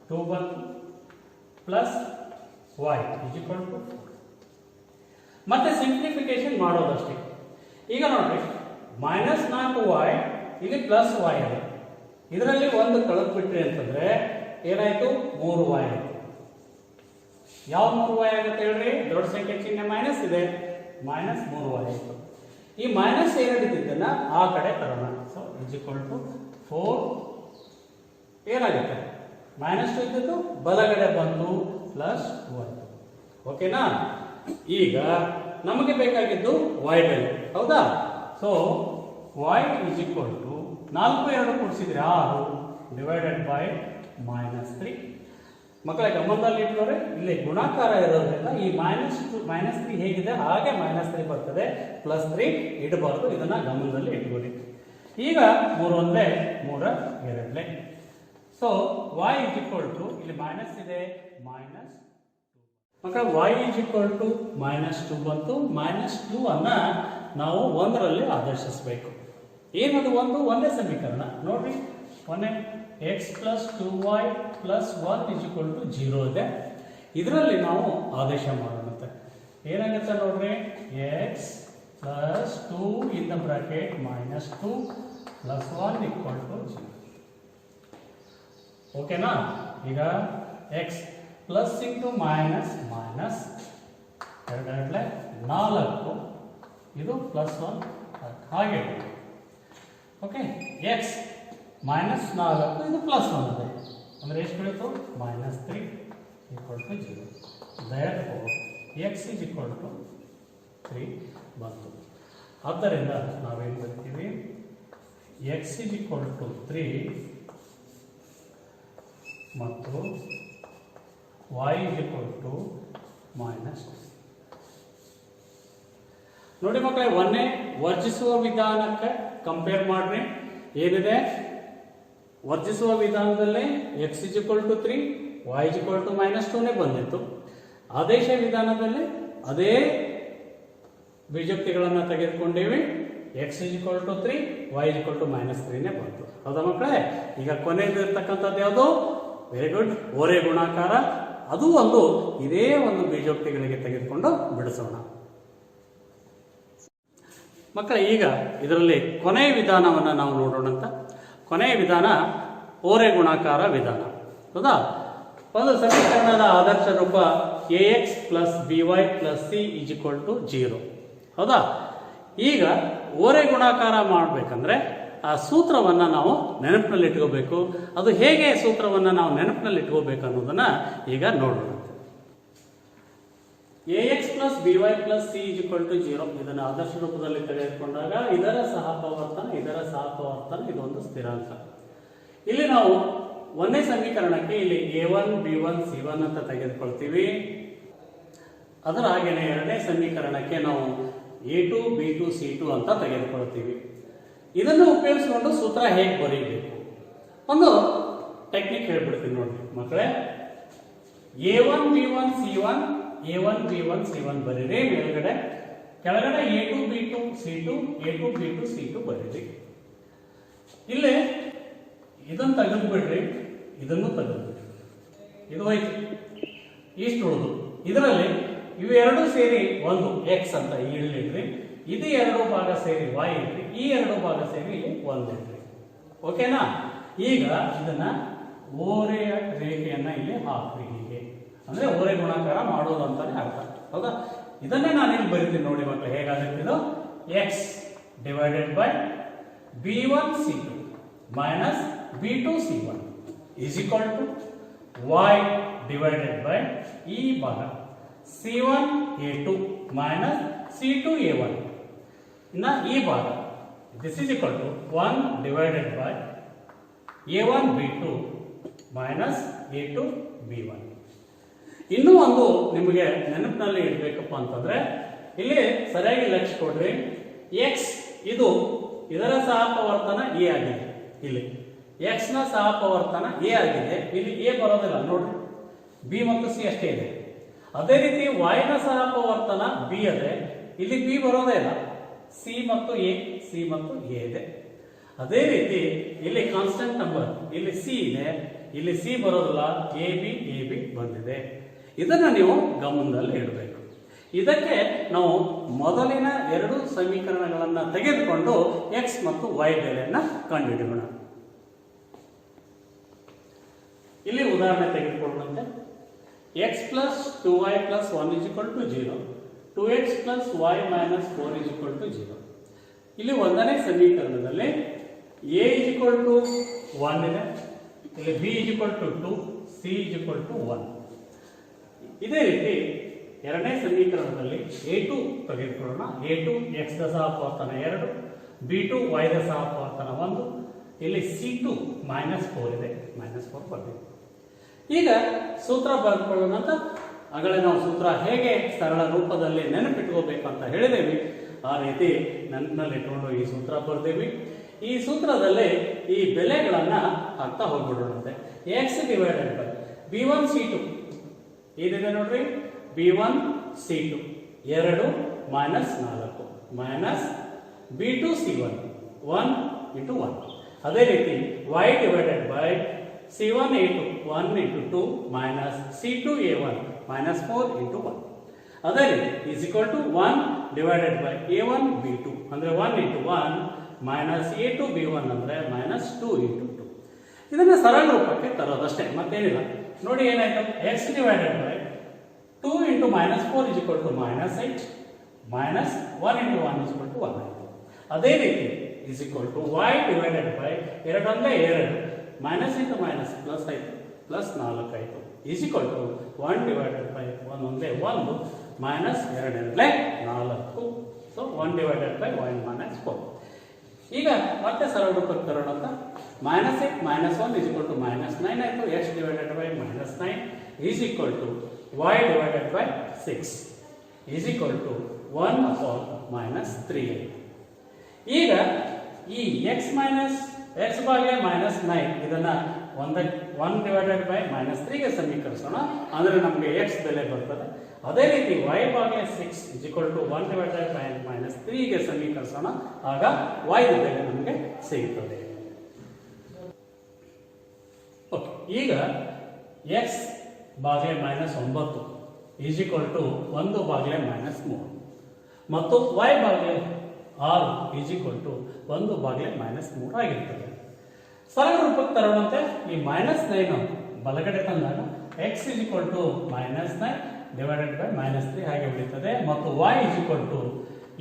2 ಬಂತು plus y is equal to 4. ಮತ್ತೆ ಸಿಂಪ್ಲಿಫಿಕೇಶನ್ ಮಾಡೋದಷ್ಟೇ. ಈಗ ನೋಡ್ರಿ, ಮೈನಸ್ 4y ಇಲ್ಲಿ ಪ್ಲಸ್ y ಇದೆ. ಇದರಲ್ಲಿ ಒಂದು ಕಳೆದು ಬಿಟ್ರಿ ಅಂತಂದ್ರೆ ಏನಾಯ್ತು, 3y ಆಯ್ತು. ಯಾವ 3y ಆಗುತ್ತೆ ಹೇಳ್ರಿ, ದೊಡ್ಡ ಸಂಖ್ಯೆ ಚಿಹ್ನೆ ಮೈನಸ್ ಇದೆ, ಮೈನಸ್ 3y ಆಯ್ತು. ಈ ಮೈನಸ್ ಏನಿದ್ದನ್ನ ಆ ಕಡೆ ತರೋಣ. ಸೊ ಇಸ್ ಈಕ್ವಲ್ ಟು 4 ಏನಾಗುತ್ತೆ, ಮೈನಸ್ 2 ಇದ್ದದ್ದು ಬಲಗಡೆ ಬಂದು ಪ್ಲಸ್ 2 ಆಯ್ತು. ಓಕೆನಾ. ಈಗ ನಮಗೆ ಬೇಕಾಗಿದ್ದು y ಬೆಲೆ, ಹೌದಾ. So y is equal to 4 2 ಕೂಡಿಸಿದ್ರೆ 6 ಡಿವೈಡೆಡ್ ಬೈ ಮೈನಸ್ 3. ಮಕ್ಕಳ ಗಮನದಲ್ಲಿ ಇಟ್ಕೊಂಡ್ರೆ ಇಲ್ಲಿ ಗುಣಾಕಾರ ಇರೋದ್ರಿಂದ ಈ ಮೈನಸ್ 3 ಹೇಗಿದೆ ಹಾಗೆ ಮೈನಸ್ 3 ಬರ್ತದೆ, ಪ್ಲಸ್ 3 ಇಡಬಾರ್ದು. ಇದನ್ನ ಗಮನದಲ್ಲಿ ಇಟ್ಕೊಳ್ಳಿ. ಈಗ 3 ಒಂದೇ 3 ಎರಡನೇ. So y is equal to ಇಲ್ಲಿ ಮೈನಸ್ ಇದೆ, ಮೈನಸ್ 2. ಮಕ್ಕಳ y is equal to minus 2 ಬಂತು. ಮೈನಸ್ 2 ಅನ್ನ ನಾವು ಒಂದರಲ್ಲಿ ಆದೇಶಿಸಬೇಕು. ಏನದು, ಒಂದೇ ಸಮೀಕರಣ ನೋಡ್ರಿ. ಒಂದೇ x plus 2y plus 1 is equal to 0 ಇದೆ. ಇದರಲ್ಲಿ ನಾವು ಆದೇಶ ಮಾಡೋಣಂತೆ. ಏನಾಗುತ್ತೆ ನೋಡ್ರಿ, x plus 2 in the bracket minus 2 plus 1 equal to 0. ಓಕೆನಾ. ಈಗ x plus into minus minus 2 4 ಇದು ಪ್ಲಸ್ 1 ಹಾಗೆ. ಓಕೆ, x ಮೈನಸ್ 4 ಇದು ಪ್ಲಸ್ 1 ಇದೆ ಅಂದರೆ ಎಷ್ಟು ಬೀಳ್ತು, minus 3 equal to 0. Therefore x is equal to 3 ಬಂತು. ಆದ್ದರಿಂದ ನಾವೇನು ಬರ್ತೀವಿ, x ಇಸ್ ಈಕ್ವಲ್ ಟು 3 ಮತ್ತು y is equal to minus. ನೋಡಿ ಮಕ್ಕಳೇ, ಒಂದೇ ವರ್ಜಿಸುವ ವಿಧಾನಕ್ಕೆ ಕಂಪೇರ್ ಮಾಡ್ರಿ. ಏನಿದೆ, ವರ್ಜಿಸುವ ವಿಧಾನದಲ್ಲಿ x is equal to 3 y is equal to minus 2 ಬಂದಿತ್ತು. ಆದೇಶ ವಿಧಾನದಲ್ಲಿ ಅದೇ ಬೀಜೋಕ್ತಿಗಳನ್ನು ತೆಗೆದುಕೊಂಡೇವಿ. x is equal to 3 y is equal to minus 3 ಬಂತು. ಹೌದಾ ಮಕ್ಕಳೇ. ಈಗ ಕೊನೆಯದು ಇರ್ತಕ್ಕಂಥದ್ದು ಯಾವುದು, ವೆರಿ ಗುಡ್, ಓರೆ ಗುಣಾಕಾರ. ಅದು ಒಂದು ಇದೇ ಒಂದು ಬೀಜೋಕ್ತಿಗಳಿಗೆ ತೆಗೆದುಕೊಂಡು ಬಿಡಿಸೋಣ ಮಕ್ಕಳೇ. ಈಗ ಇದರಲ್ಲಿ ಕೊನೆಯ ವಿಧಾನವನ್ನು ನಾವು ನೋಡೋಣಂತ. ಕೊನೆಯ ವಿಧಾನ ಓರೆ ಗುಣಾಕಾರ ವಿಧಾನ, ಹೌದಾ. ಒಂದು ಸಮೀಕರಣದ ಆದರ್ಶ ರೂಪ ax plus by plus c is equal to 0, ಹೌದಾ. ಈಗ ಓರೆ ಗುಣಾಕಾರ ಮಾಡಬೇಕಂದ್ರೆ ಆ ಸೂತ್ರವನ್ನು ನಾವು ನೆನಪಿನಲ್ಲಿ ಇಟ್ಕೋಬೇಕು. ಅದು ಹೇಗೆ ಸೂತ್ರವನ್ನು ನಾವು ನೆನಪಿನಲ್ಲಿ ಇಟ್ಕೋಬೇಕು ಅನ್ನೋದನ್ನ ಈಗ ನೋಡೋಣ. ax plus by plus c equal to 0 ಇದನ್ನು ಆದರ್ಶ ರೂಪದಲ್ಲಿ ತೆಗೆದುಕೊಂಡಾಗ ಇದರ ಸಹಪವರ್ತನ ಇದೊಂದು ಸ್ಥಿರಾಂಕ. ಇಲ್ಲಿ ನಾವು ಒಂದೇ ಸಮೀಕರಣಕ್ಕೆ ಇಲ್ಲಿ a1 b1 c1 ಅಂತ ತೆಗೆದುಕೊಳ್ತೀವಿ. ಅದರ ಹಾಗೆಯೇ ಎರಡನೇ ಸಮೀಕರಣಕ್ಕೆ ನಾವು a2 b2 c2 ಅಂತ ತೆಗೆದುಕೊಳ್ತೀವಿ. ಇದನ್ನು ಉಪಯೋಗಿಸಿಕೊಂಡು ಸೂತ್ರ ಹೇಗೆ ಬರೀಬೇಕು ಒಂದು ಟೆಕ್ನಿಕ್ ಹೇಳ್ಬಿಡ್ತೀನಿ ನೋಡಿ ಮಕ್ಕಳೇ. a1 b1 c1 a1 b1 c1 ಬರೀರಿ ಮೇಲ್ಗಡೆ, ಕೆಳಗಡೆ a2 b2 c2 a2 b2 c2 ಬರೀರಿ. ಇಲ್ಲಿ ಇದನ್ನು ತೆಗೆದುಬಿಡ್ರಿ, ಇದನ್ನು ತೆಗೆದುಬಿಡ್ರಿ, ಇದು ಹೋಯ್ತು, ಇಷ್ಟು ಉಳಿದು. ಇದರಲ್ಲಿ ಇವು ಎರಡು ಸೇರಿ ಒಂದು ಎಕ್ಸ್ ಅಂತ ಇಡ್ರಿ, ಇದು ಎರಡು ಭಾಗ ಸೇರಿ y ಇಡ್ರಿ, ಈ ಎರಡು ಭಾಗ ಸೇರಿ ಇಲ್ಲಿ 1 ಇಡ್ರಿ. ಓಕೆನಾ? ಈಗ ಇದನ್ನ ಓರೆ ರೇಖೆಯನ್ನ ಇಲ್ಲಿ ಹಾಕ್ರಿ. ಹೀಗೆ ಅಂದ್ರೆ ಓರೆ ಗುಣಾಕಾರ ಮಾಡೋದು ಅಂತಾನೆ ಅರ್ಥ. ಹೌದಾ? ಇದನ್ನೇ ನಾನು ಇಲ್ಲಿ ಬರೀತೀನಿ ನೋಡಿ ಮಕ್ಕಳು, ಹೇಗಾಗುತ್ತೆ ಇದು x divided by b1 c2 minus b2 c1 is equal to y divided by ಈ ಭಾಗ c1 a2 minus c2 a1 ಇನ್ನ ಈ ಭಾಗ this is equal to 1 divided by a1 b2 minus a2 b1. ಇನ್ನೂ ಒಂದು ನಿಮಗೆ ನೆನಪಿನಲ್ಲಿ ಇಡಬೇಕಪ್ಪ ಅಂತಂದ್ರೆ ಇಲ್ಲಿ ಸರಿಯಾಗಿ ಲಕ್ಷ್ಯ ಕೊಡ್ರಿ. ಎಕ್ಸ್ ಇದು ಇದರ ಸಹಪವರ್ತನ ಎ ಆಗಿದೆ, ಇಲ್ಲಿ ಎಕ್ಸ್ ನ ಸಹಪವರ್ತನ ಎ ಆಗಿದೆ, ಇಲ್ಲಿ ಎ ಬರೋದಿಲ್ಲ ನೋಡ್ರಿ, ಬಿ ಮತ್ತು ಸಿ ಅಷ್ಟೇ ಇದೆ. ಅದೇ ರೀತಿ y ನ ಸಹಪವರ್ತನ ಬಿ ಇದೆ, ಇಲ್ಲಿ ಬಿ ಬರೋದೇ ಇಲ್ಲ, ಸಿ ಮತ್ತು ಎ ಇದೆ. ಅದೇ ರೀತಿ ಇಲ್ಲಿ ಕಾನ್ಸ್ಟೆಂಟ್ ನಂಬರ್ ಇಲ್ಲಿ ಸಿ ಇದೆ, ಇಲ್ಲಿ ಸಿ ಬರೋದಿಲ್ಲ, ಎ ಬಿ ಬಂದಿದೆ. ಇದನ್ನ ನೀವು ಗಮನದಲ್ಲಿ ಇಡಬೇಕು. ಇದಕ್ಕೆ ನಾವು ಮೊದಲಿನ ಎರಡು ಸಮೀಕರಣಗಳನ್ನು ತೆಗೆದುಕೊಂಡು ಎಕ್ಸ್ ಮತ್ತು ವೈ ಬೆಲೆಯನ್ನು ಕಂಡುಹಿಡಿಯೋಣ. ಇಲ್ಲಿ ಉದಾಹರಣೆ ತೆಗೆದುಕೊಳ್ಳುವಂತೆ x plus 2y plus 1 is equal to 0, 2x plus y minus 4 is equal to 0. ಇಲ್ಲಿ ಒಂದನೇ ಸಮೀಕರಣದಲ್ಲಿ a ಇಸ್ ಈಕ್ವಲ್ ಟು 1 ಇದೆ, ಇಲ್ಲಿ b is equal to 2, c is equal to 1. ಇದೇ ರೀತಿ ಎರಡನೇ ಸಮೀಕರಣದಲ್ಲಿ a2 ತೆಗೆದುಕೊಳ್ಳೋಣ. a2 x ದ ಸಹಪವರ್ತನ 2, b2 y ದ ಸಹಪವರ್ತನ 1, ಇಲ್ಲಿ c2 ಮೈನಸ್ 4 ಇದೆ, ಮೈನಸ್ 4 ಬರ್ತೀವಿ. ಈಗ ಸೂತ್ರ ಬರೆದುಕೊಳ್ಳೋಣ ಅಂತ ಆಗಲೇ ನಾವು ಸೂತ್ರ ಹೇಗೆ ಸರಳ ರೂಪದಲ್ಲಿ ನೆನಪಿಟ್ಕೋಬೇಕು ಅಂತ ಹೇಳಿದೇವಿ, ಆ ರೀತಿ ನೆನಪಿನಲ್ಲಿ ಇಟ್ಕೊಂಡು ಈ ಸೂತ್ರ ಬರ್ದೇವಿ. ಈ ಸೂತ್ರದಲ್ಲಿ ಈ ಬೆಲೆಗಳನ್ನ ಹಾಕ್ತಾ ಹೋಗ್ಬಿಡೋಣಂತೆ. X divided by b1 c2 ಏನಿದೆ ನೋಡ್ರಿ, b1 c2 2 minus 4 minus b2 c1 1 into 1. ಅದೇ ರೀತಿ y divided by c1 a2 1 into 2 minus c2 a1 minus 4 into 1. ಅದೇ ರೀತಿ is equal to 1 divided by a1 b2 ಅಂದ್ರೆ 1 ಇಂಟು 1 ಮೈನಸ್ a2 b1 ಅಂದ್ರೆ minus 2 into 2. ಇದನ್ನ ಸರಳ ರೂಪಕ್ಕೆ ತರೋದಷ್ಟೇ, ಮತ್ತೇನಿಲ್ಲ. ನೋಡಿ ಏನಾಯ್ತು, x divided by 2 into minus 4 is equal to minus 8 minus 1 into 1 is equal to 1 ಆಯಿತು. ಅದೇ ರೀತಿ is equal to y divided by 2 ಅಂದ್ರೆ 2 ಮೈನಸ್ ಇಂಟು ಮೈನಸ್ ಪ್ಲಸ್ ಆಯಿತು, ಪ್ಲಸ್ 4 ಆಯಿತು, is equal to 1 divided by 1 ಒಂದೇ 1 ಮೈನಸ್ 2 ಅಂದ್ರೆ 4. So 1 divided by 1 minus 4. ಈಗ ಮತ್ತೆ ಸರಳ ರೂಪಕ್ಕೆ ತರೋಣ ಅಂತ minus 8 minus 1 is equal to minus 9 ಆಯಿತು. X divided by minus 9 is equal to y divided by 6 is equal to 1 upon minus 3 ಆಯಿತು. ಈಗ ಈ ಎಕ್ಸ್ ಬಾಗಿಲೆ ಮೈನಸ್ 9 ಇದನ್ನ 1 ಡಿವೈಡೆಡ್ ಬೈ ಮೈನಸ್ 3ಗೆ ಸಮೀಕರಿಸೋಣ, ಅಂದರೆ ನಮಗೆ ಎಕ್ಸ್ ಬೆಲೆ ಬರ್ತದೆ. ಅದೇ ರೀತಿ y ಬಾಗಿಲೆ 6 is equal to 1 divided by minus 3ಗೆ ಸಮೀಕರಿಸೋಣ, ಆಗ y ಬೆಲೆ ನಮಗೆ ಸಿಗುತ್ತದೆ. ಓಕೆ, ಈಗ ಎಕ್ಸ್ ಬಾಗಿಲೆ ಮೈನಸ್ 9 ಈಸ್ ಈಕ್ವಲ್ ಟು 1 ಬಾಗಿಲೆ ಮೈನಸ್ 3 ಮತ್ತು y ಬಾಗಿಲೆ 6 ಈಸ್ ಈಕ್ವಲ್ ಟು 1 ಬಾಗಿಲೆ ಮೈನಸ್ 3 ಆಗಿರ್ತದೆ. ಸರಳ ರೂಪಕ್ಕೆ ತರೋಣಂತೆ ಈ ಮೈನಸ್ 9 ಬಲಗಡೆ ತಂದಾಗ x is equal to minus 9 divided by minus 3 ಹಾಗೆ ಉಳಿತದೆ, ಮತ್ತು y ಇಸ್ ಈಕ್ವಲ್ ಟು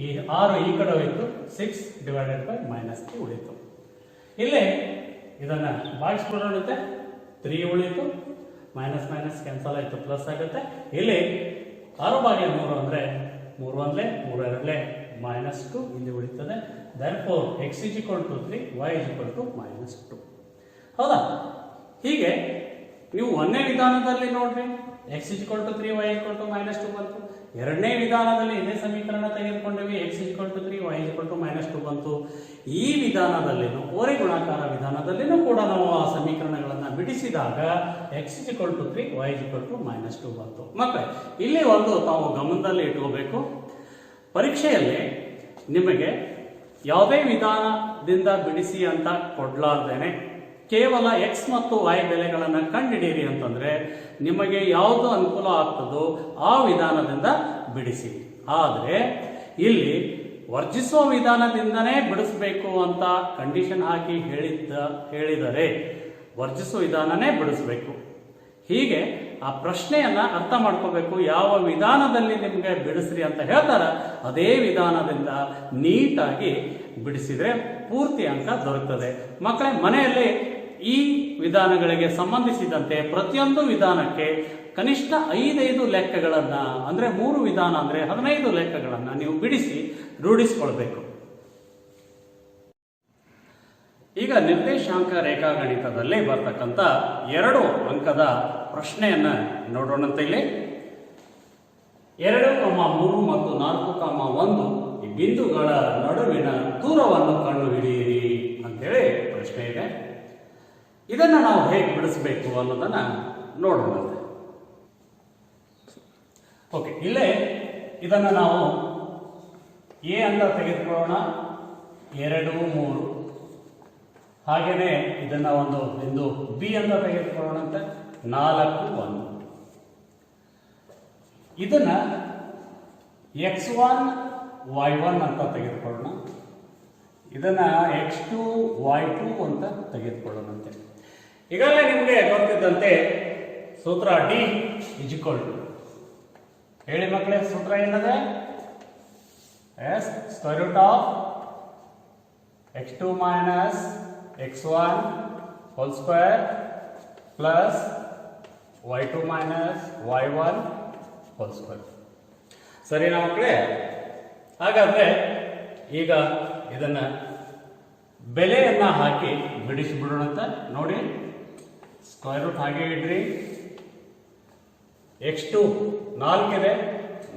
ಈ 6 ಈ ಕಡೆ ಹೋಯಿತು 6 ಡಿವೈಡೆಡ್ ಬೈ ಮೈನಸ್ 3 ಉಳಿತು. ಇಲ್ಲೇ ಇದನ್ನ ಭಾಗಿಸ್ಬಿಡೋಣಂತೆ 3 ಉಳಿತು, ಮೈನಸ್ ಮೈನಸ್ ಕ್ಯಾನ್ಸಲ್ ಆಯಿತು, ಪ್ಲಸ್ ಆಗುತ್ತೆ. ಇಲ್ಲಿ 6/3 ಅಂದರೆ 3 1 3 2 -2 ಇಲ್ಲಿ ಉಳಿತದೆ. therefore x is equal to 3, y is equal to -2. ಹೌದಾ? ಹೀಗೆ ನೀವು ಒಂದನೇ ವಿಧಾನದಲ್ಲಿ ನೋಡ್ರಿ x is equal to 3, y is equal to -2 ಬಂತು. ಎರಡನೇ ವಿಧಾನದಲ್ಲಿ ಇದೇ ಸಮೀಕರಣ ತೆಗೆದುಕೊಂಡೇವಿ, x is equal to 3, y is equal to -2 ಬಂತು. ಈ ವಿಧಾನದಲ್ಲಿನೂ ಓರೆ ಗುಣಾಕಾರ ವಿಧಾನದಲ್ಲಿನೂ ಕೂಡ ನಾವು ಆ ಸಮೀಕರಣಗಳನ್ನು ಬಿಡಿಸಿದಾಗ x is equal to 3, y is equal to -2 ಬಂತು. ಮತ್ತೆ ಇಲ್ಲಿ ಒಂದು ತಾವು ಗಮನದಲ್ಲಿ ಇಟ್ಕೋಬೇಕು, ಪರೀಕ್ಷೆಯಲ್ಲಿ ನಿಮಗೆ ಯಾವುದೇ ವಿಧಾನದಿಂದ ಬಿಡಿಸಿ ಅಂತ ಕೊಡ್ಲಾರ್ದೇನೆ ಕೇವಲ x ಮತ್ತು y ಬೆಲೆಗಳನ್ನು ಕಂಡುಹಿಡಿಯಿರಿ ಅಂತಂದ್ರೆ ನಿಮಗೆ ಯಾವುದು ಅನುಕೂಲ ಆಗ್ತದೋ ಆ ವಿಧಾನದಿಂದ ಬಿಡಿಸಿ. ಆದರೆ ಇಲ್ಲಿ ವರ್ಜಿಸುವ ವಿಧಾನದಿಂದನೇ ಬಿಡಿಸಬೇಕು ಅಂತ ಕಂಡೀಷನ್ ಹಾಕಿ ಹೇಳಿದರೆ ವರ್ಜಿಸುವ ವಿಧಾನನೇ ಬಿಡಿಸಬೇಕು. ಹೀಗೆ ಆ ಪ್ರಶ್ನೆಯನ್ನ ಅರ್ಥ ಮಾಡ್ಕೋಬೇಕು. ಯಾವ ವಿಧಾನದಲ್ಲಿ ನಿಮಗೆ ಬಿಡಿಸ್ರಿ ಅಂತ ಹೇಳ್ತಾರ ಅದೇ ವಿಧಾನದಿಂದ ನೀಟಾಗಿ ಬಿಡಿಸಿದ್ರೆ ಪೂರ್ತಿ ಅಂಕ ದೊರಕುತ್ತದೆ. ಮಕ್ಕಳೇ, ಮನೆಯಲ್ಲಿ ಈ ವಿಧಾನಗಳಿಗೆ ಸಂಬಂಧಿಸಿದಂತೆ ಪ್ರತಿಯೊಂದು ವಿಧಾನಕ್ಕೆ ಕನಿಷ್ಠ 5 ಲೆಕ್ಕಗಳನ್ನ ಅಂದ್ರೆ 3 ವಿಧಾನ ಅಂದ್ರೆ 15 ಲೆಕ್ಕಗಳನ್ನ ನೀವು ಬಿಡಿಸಿ ರೂಢಿಸಿಕೊಳ್ಬೇಕು. ಈಗ ನಿರ್ದೇಶಾಂಕ ರೇಖಾಗಣಿತದಲ್ಲಿ ಬರ್ತಕ್ಕಂಥ 2 ಅಂಕದ ಪ್ರಶ್ನೆಯನ್ನ ನೋಡೋಣಂತ. ಇಲ್ಲಿ 2,3 ಮತ್ತು 4,1 ಈ ಬಿಂದುಗಳ ನಡುವಿನ ದೂರವನ್ನು ಕಂಡುಹಿಡಿಯಿರಿ ಅಂತೇಳಿ ಪ್ರಶ್ನೆ ಇದೆ. ಇದನ್ನ ನಾವು ಹೇಗೆ ಬಿಡಿಸಬೇಕು ಅನ್ನೋದನ್ನ ನೋಡೋಣಂತೆ. ಓಕೆ, ಇಲ್ಲೇ ಇದನ್ನ ನಾವು ಎ ಅಂತ ತೆಗೆದುಕೊಳ್ಳೋಣ, 2 3. ಹಾಗೇನೆ ಇದನ್ನ ಒಂದು ಬಿಂದು ಬಿ ಅಂತ ತೆಗೆದುಕೊಳ್ಳೋಣಂತೆ, 4 1. ಇದನ್ನ x1 y1 ಅಂತ ತೆಗೆದುಕೊಳ್ಳೋಣ, ಇದನ್ನ x2 y2 ಅಂತ ತೆಗೆದುಕೊಳ್ಳೋಣಂತೆ. ಈಗಾಗಲೇ ನಿಮಗೆ ಗೊತ್ತಿದ್ದಂತೆ ಸೂತ್ರ D is equal to, ಹೇಳಿ ಮಕ್ಕಳೇ, ಸೂತ್ರ ಏನದೆ? Square root of x2 minus x1 whole square plus y2 minus y1 whole square. ಸರಿನಾ ಮಕ್ಕಳೇ? ಹಾಗಾದ್ರೆ ಈಗ ಇದನ್ನ ಬೆಲೆಯನ್ನ ಹಾಕಿ ಬಿಡಿಸಿಬಿಡೋಣಂತ. ನೋಡಿ, ಸ್ಕ್ವೇರ್ ರೂಟ್ ಹಾಗೆ ಇಡ್ರಿ. x2 4 ಇದೆ,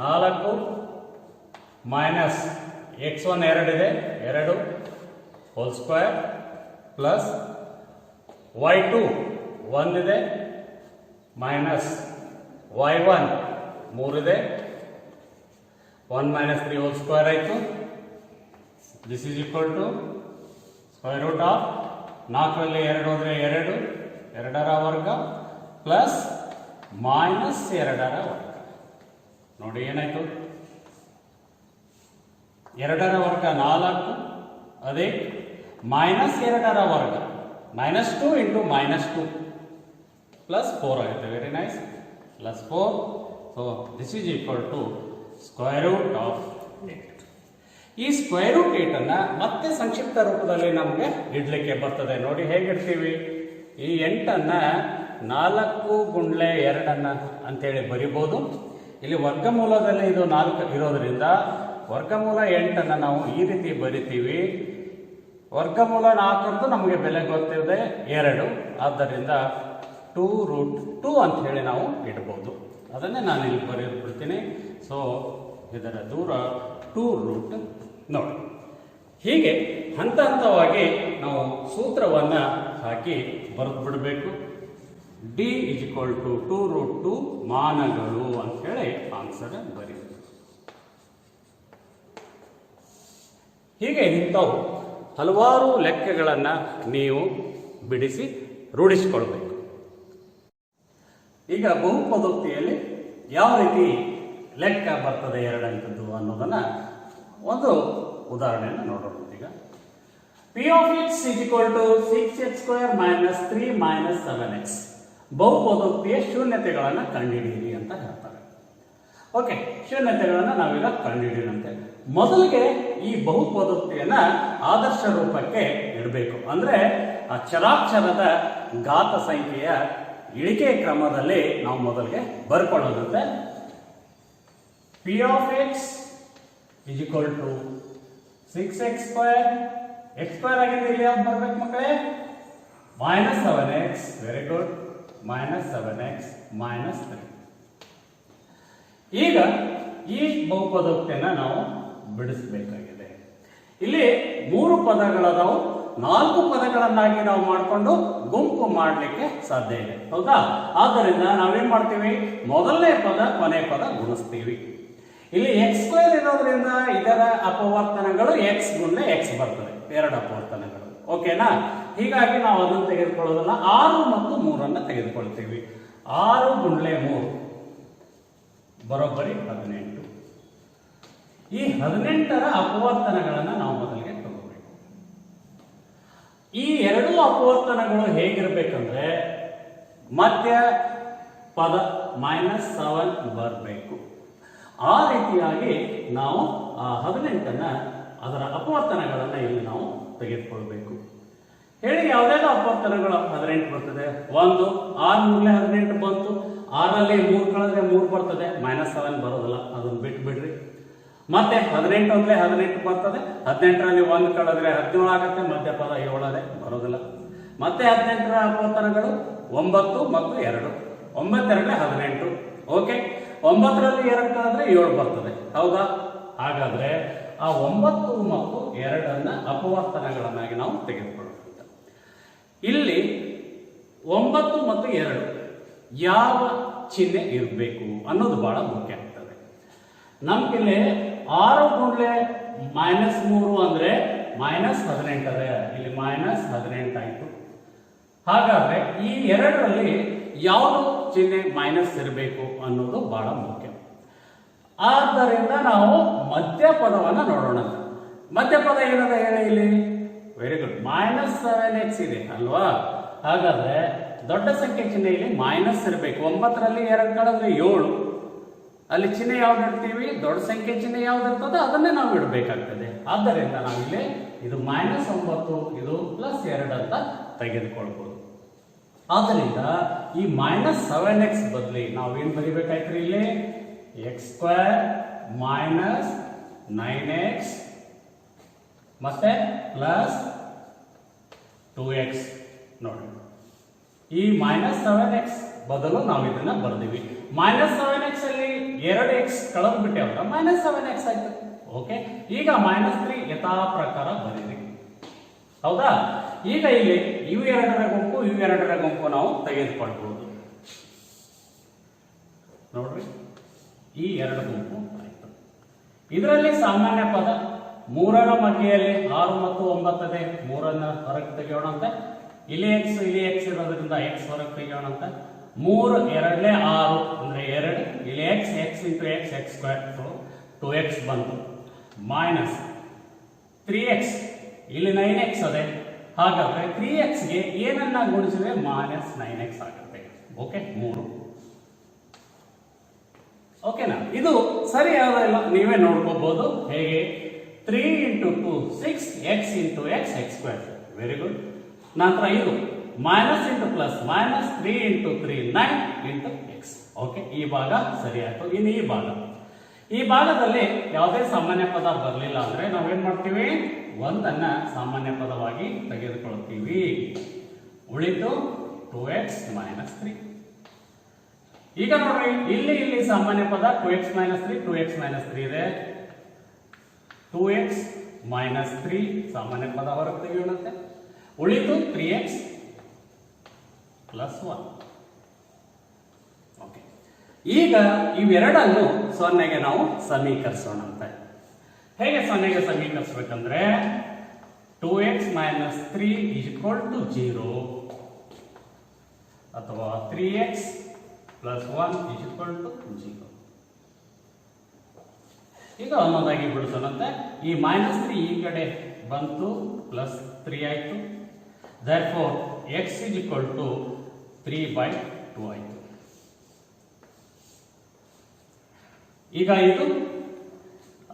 4 ಮೈನಸ್ x1 2 ಇದೆ, 2 ಹೋಲ್ ಸ್ಕ್ವೇರ್ ಪ್ಲಸ್ y2 1 ಇದೆ ಮೈನಸ್ y1 3 ಇದೆ, 1 ಮೈನಸ್ 3 ಹೋಲ್ ಸ್ಕ್ವೇರ್ ಆಯಿತು. This is equal to square root of 4ರಲ್ಲಿ 2 ಹೋದರೆ 2, 2ರ ವರ್ಗ ಪ್ಲಸ್ ಮೈನಸ್ 2ರ ವರ್ಗ. ನೋಡಿ ಏನಾಯ್ತು, 2ರ ವರ್ಗ 4, ಅದೇ ಮೈನಸ್ 2ರ ವರ್ಗ -2 ಇಂಟು -2 ಪ್ಲಸ್ 4 ಆಗುತ್ತೆ. Very nice, plus 4. So this is equal to square root of 8. ಈ ಸ್ಕ್ವೇರ್ ರೂಟ್ 8 ಅನ್ನ ಮತ್ತೆ ಸಂಕ್ಷಿಪ್ತ ರೂಪದಲ್ಲಿ ನಮಗೆ ಇಡ್ಲಿಕ್ಕೆ ಬರ್ತದೆ. ನೋಡಿ ಹೇಗಿಡ್ತೀವಿ, ಈ 8ಅನ್ನ 4 ಗುಂಡ್ಲೆ 2 ಅಂತೇಳಿ ಬರಿಬೋದು. ಇಲ್ಲಿ ವರ್ಗಮೂಲದಲ್ಲಿ ಇದು 4 ಇರೋದ್ರಿಂದ ವರ್ಗಮೂಲ 8ಅನ್ನ ನಾವು ಈ ರೀತಿ ಬರಿತೀವಿ. ವರ್ಗಮೂಲ 4 ನಮಗೆ ಬೆಲೆ ಗೊತ್ತಿದೆ 2, ಆದ್ದರಿಂದ 2√2 ಅಂತ ಹೇಳಿ ನಾವು ಇಡ್ಬೋದು. ಅದನ್ನೇ ನಾನು ಇಲ್ಲಿ ಬರೆದ್ಬಿಡ್ತೀನಿ. ಸೊ ಇದರ ದೂರ 2√. ನೋಡಿ, ಹೀಗೆ ಹಂತ ಹಂತವಾಗಿ ನಾವು ಸೂತ್ರವನ್ನ ಹಾಕಿ ಬರೆದು ಬಿಡಬೇಕು. D is equal to 2√2 ಮಾನಗಳು ಅಂತ ಹೇಳಿ ಆನ್ಸರ್ ಬರೀಬೇಕು. ಹೀಗೆ ಇಂಥವು ಹಲವಾರು ಲೆಕ್ಕಗಳನ್ನ ನೀವು ಬಿಡಿಸಿ ರೂಢಿಸಿಕೊಳ್ಬೇಕು. ಈಗ ಬಹುಪದೋಕ್ತಿಯಲ್ಲಿ ಯಾವ ರೀತಿ ಲೆಕ್ಕ ಬರ್ತದೆ 2 ಅಂಕದ್ದು ಅನ್ನೋದನ್ನ ಒಂದು ಉದಾಹರಣೆಯನ್ನು ನೋಡೋಣ. ಈಗ P of x is equal to 6x² minus 3 minus 7x. ಬಹುಪದೋಕ್ತಿಯ ಶೂನ್ಯತೆಗಳನ್ನು ಕಂಡುಹಿಡಿಯಿರಿ ಅಂತ ಹೇಳ್ತಾರೆ. ಓಕೆ, ಶೂನ್ಯತೆಗಳನ್ನು ನಾವೀಗ ಕಂಡುಹಿಡಿಯೋಣಂತೆ. ಮೊದಲಿಗೆ ಈ ಬಹುಪದೋಕ್ತಿಯನ್ನ ಆದರ್ಶ ರೂಪಕ್ಕೆ ಇಡಬೇಕು. ಅಂದ್ರೆ ಆ ಚರಾಕ್ಷರದ ಘಾತ ಸಂಖ್ಯೆಯ ಇಳಿಕೆ ಕ್ರಮದಲ್ಲಿ ನಾವು ಮೊದಲಿಗೆ ಬರ್ಕೊಳ್ಳೋದಂತೆ. P of x is equal to 6x square. X square ಆಗಿದ್ದು ಇಲ್ಲಿ ಯಾವ್ದು ಬರ್ಬೇಕು ಮಕ್ಕಳೇ? -7x. Very good. -7x -3. ಈಗ ಈ ಬಹುಪದೋಕ್ತಿಯನ್ನ ನಾವು ಬಿಡಿಸಬೇಕಾಗಿದೆ. ಇಲ್ಲಿ 3 ಪದಗಳದಾವು. 4 ಪದಗಳನ್ನಾಗಿ ನಾವು ಮಾಡಿಕೊಂಡು ಗುಂಪು ಮಾಡಲಿಕ್ಕೆ ಸಾಧ್ಯ ಇದೆ, ಹೌದಾ? ಆದ್ದರಿಂದ ನಾವೇನ್ ಮಾಡ್ತೀವಿ, ಮೊದಲನೇ ಪದ ಕೊನೆ ಪದ ಗುಣಿಸ್ತೀವಿ. ಇಲ್ಲಿ ಎಕ್ಸ್ ಸ್ಕ್ವೇರ್ ಇರೋದ್ರಿಂದ ಇದರ ಅಪವರ್ತನಗಳು ಎಕ್ಸ್ ಗುಂಡ್ಲೆ ಎಕ್ಸ್ ಬರ್ತದೆ, 2 ಅಪವರ್ತನಗಳು. ಓಕೆನಾ? ಹೀಗಾಗಿ ನಾವು ಅದನ್ನು ತೆಗೆದುಕೊಳ್ಳೋದಲ್ಲ, 6 ಮತ್ತು 3 ತೆಗೆದುಕೊಳ್ತೀವಿ. 6 ಗುಂಡ್ಲೆ 3 ಬರೋಬ್ಬರಿ 18. ಈ 18ರ ಅಪವರ್ತನಗಳನ್ನು ನಾವು ಮೊದಲಿಗೆ ತಗೋಬೇಕು. ಈ 2 ಅಪವರ್ತನಗಳು ಹೇಗಿರ್ಬೇಕಂದ್ರೆ ಮಧ್ಯ ಪದ -7 ಬರಬೇಕು. ಆ ರೀತಿಯಾಗಿ ನಾವು ಆ 18ನ್ನ ಅದರ ಅಪವರ್ತನಗಳನ್ನು ಇಲ್ಲಿ ನಾವು ತೆಗೆದುಕೊಳ್ಬೇಕು. ಹೇಳಿ, ಯಾವುದಾದ್ರು ಅಪವರ್ತನಗಳು 18 ಬರ್ತದೆ. 1 6 ಮೂರಲೆ 18 ಬಂತು. 6ರಲ್ಲಿ 3 ಕಳೆದ್ರೆ 3 ಬರ್ತದೆ, -7 ಬರೋದಿಲ್ಲ, ಅದನ್ನು ಬಿಟ್ಟು ಬಿಡ್ರಿ. ಮತ್ತೆ 18 ಒಂದ್ಲೆ 18 ಬರ್ತದೆ. 18ರಲ್ಲಿ 1 ಕಳೆದ್ರೆ 17 ಆಗುತ್ತೆ, ಮಧ್ಯ ಪದ 7 ಬರೋದಿಲ್ಲ. ಮತ್ತೆ 18ರ ಅಪವರ್ತನಗಳು 9 ಮತ್ತು 2. 9 2 18. ಓಕೆ, 9ರಲ್ಲಿ 2 ಕಳೆದ್ರೆ 7 ಬರ್ತದೆ, ಹೌದಾ? ಹಾಗಾದ್ರೆ ಆ 9 ಮತ್ತು 2ಅನ್ನ ಅಪವರ್ತನಗಳನ್ನಾಗಿ ನಾವು ತೆಗೆದುಕೊಳ್ಳೋಣ. ಇಲ್ಲಿ 9 ಮತ್ತು 2 ಯಾವ ಚಿಹ್ನೆ ಇರಬೇಕು ಅನ್ನೋದು ಬಹಳ ಮುಖ್ಯ ಆಗ್ತದೆ. ನಮ್ಗಿಲ್ಲಿ 6 ಗುಂಡ್ಲೆ -3 ಅಂದ್ರೆ -18 ಅದೇ, ಇಲ್ಲಿ -18 ಆಯ್ತು. ಹಾಗಾದ್ರೆ ಈ 2ರಲ್ಲಿ ಯಾವುದು ಚಿಹ್ನೆ ಮೈನಸ್ ಇರಬೇಕು ಅನ್ನೋದು ಬಹಳ ಮುಖ್ಯ. ಆದ್ದರಿಂದ ನಾವು ಮಧ್ಯಪದವನ್ನು ನೋಡೋಣ. ಮಧ್ಯಪದ ಏನದ ಹೇಳಿ ಇಲ್ಲಿ? ವೆರಿ ಗುಡ್, -7x ಇದೆ ಅಲ್ವಾ? ಹಾಗಾದ್ರೆ ದೊಡ್ಡ ಸಂಖ್ಯೆ ಚಿಹ್ನೆ ಇಲ್ಲಿ ಮೈನಸ್ ಇರಬೇಕು. 9ರಲ್ಲಿ 2 ಕಳೆದ್ರೆ 7, ಅಲ್ಲಿ ಚಿಹ್ನೆ ಯಾವ್ದು ಇಡ್ತೀವಿ? ದೊಡ್ಡ ಸಂಖ್ಯೆ ಚಿಹ್ನೆ ಯಾವ್ದು ಇರ್ತದೆ ಅದನ್ನೇ ನಾವು ಇಡಬೇಕಾಗ್ತದೆ. ಆದ್ದರಿಂದ ನಾವಿಲ್ಲಿ ಇದು -9 ಇದು +2 ಅಂತ ತೆಗೆದುಕೊಳ್ಬಹುದು. ಆದ್ದರಿಂದ ಈ -7x ಬದಲಿ ನಾವು ಏನ್ ಬರಿಬೇಕಾಯ್ತು? ಇಲ್ಲಿ x² -9x ಮತ್ತೆ +2x. ನೋಡಿ, ಈ -7x ಬದಲು ನಾವು ಇದನ್ನ ಬರ್ದೀವಿ. -7x ಅಲ್ಲಿ 2x ಕಳೆದು ಬಿಟ್ಟೇವಲ್ಲ, -7x ಆಯ್ತು. ಓಕೆ, ಈಗ -3 ಯಥಾ ಪ್ರಕಾರ ಬರೀರಿ, ಹೌದಾ? ಈಗ ಇಲ್ಲಿ ಇವೆರಡರ ಗುಂಪು ಇವೆರಡರ ಗುಂಪು ನಾವು ತೆಗೆದುಕೊಳ್ಬಹುದು. ನೋಡ್ರಿ, ಈ 2 ಗುಂಪು ಆಯ್ತು. ಇದರಲ್ಲಿ ಸಾಮಾನ್ಯ ಪದ 3ರ ಮಧ್ಯೆಯಲ್ಲಿ 6 ಮತ್ತು 9 ಇದೆ. 3ಅನ್ನ ಹೊರಗೆ ತೆಗೆಯೋಣಂತೆ. ಇಲ್ಲಿ x ಇರೋದ್ರಿಂದ x ಹೊರಗೆ ತೆಗೆಯೋಣಂತೆ. 3 2 6 ಅಂದ್ರೆ 2, ಇಲ್ಲಿ x into x x² 2x ಬಂತು. -3x ಇಲ್ಲಿ 9x ಅದೇ. ಹಾಗಾದ್ರೆ 3x ಗೆ ಏನನ್ನ ಗುಣಿಸಿದ್ರೆ -9x ಆಗುತ್ತೆ. ಓಕೆ, 3. ಓಕೆನಾ? ಇದು ಸರಿ ಯಾವ್ದಲ್ಲ, ನೀವೇ ನೋಡ್ಕೋಬಹುದು. ಹೇಗೆ? 3 into 2 6 x into x x². Very good. ನಂತರ ಇದು minus into plus -3 into 3 9 into x. Okay, ಈ ಭಾಗ ಸರಿ ಆಯ್ತು. ಇನ್ನು ಈ ಭಾಗದಲ್ಲಿ ಯಾವುದೇ ಸಾಮಾನ್ಯ ಪದ ಬರಲಿಲ್ಲ ಅಂದ್ರೆ ನಾವೇನ್ ಮಾಡ್ತೀವಿ? 1ಅನ್ನ ಸಾಮಾನ್ಯ ಪದವಾಗಿ ತೆಗೆದುಕೊಳ್ತೀವಿ. ಉಳಿತು 2x -3. ಈಗ ನೋಡ್ರಿ, ಇಲ್ಲಿ ಸಾಮಾನ್ಯ ಪದ 2x -3 2x -3 ಇದೆ. 2x -3 ಸಾಮಾನ್ಯ ಪದ ಹೊರಗೆ ತೆಗೆಯೋಣಂತೆ. ಉಳಿತು 3x +1. ಓಕೆ, ಈಗ ಇವೆರಡನ್ನು 0ಗೆ ನಾವು ಸಮೀಕರಿಸೋಣಂತೆ. ಹೇಗೆ 0ಗೆ ಸಮೀಕರಿಸಬೇಕಂದ್ರೆ 2x -3 = 0 ಅಥವಾ 3x +1 = 0. ಈಗ ಒಂದೊಂದಾಗಿ ಬಿಡಿಸೋಣಂತೆ. ಈ -3 ಈ ಕಡೆ ಬಂತು, +3 ಆಯ್ತು. therefore x = 3/2 ಆಯ್ತು. ಈಗ ಇದು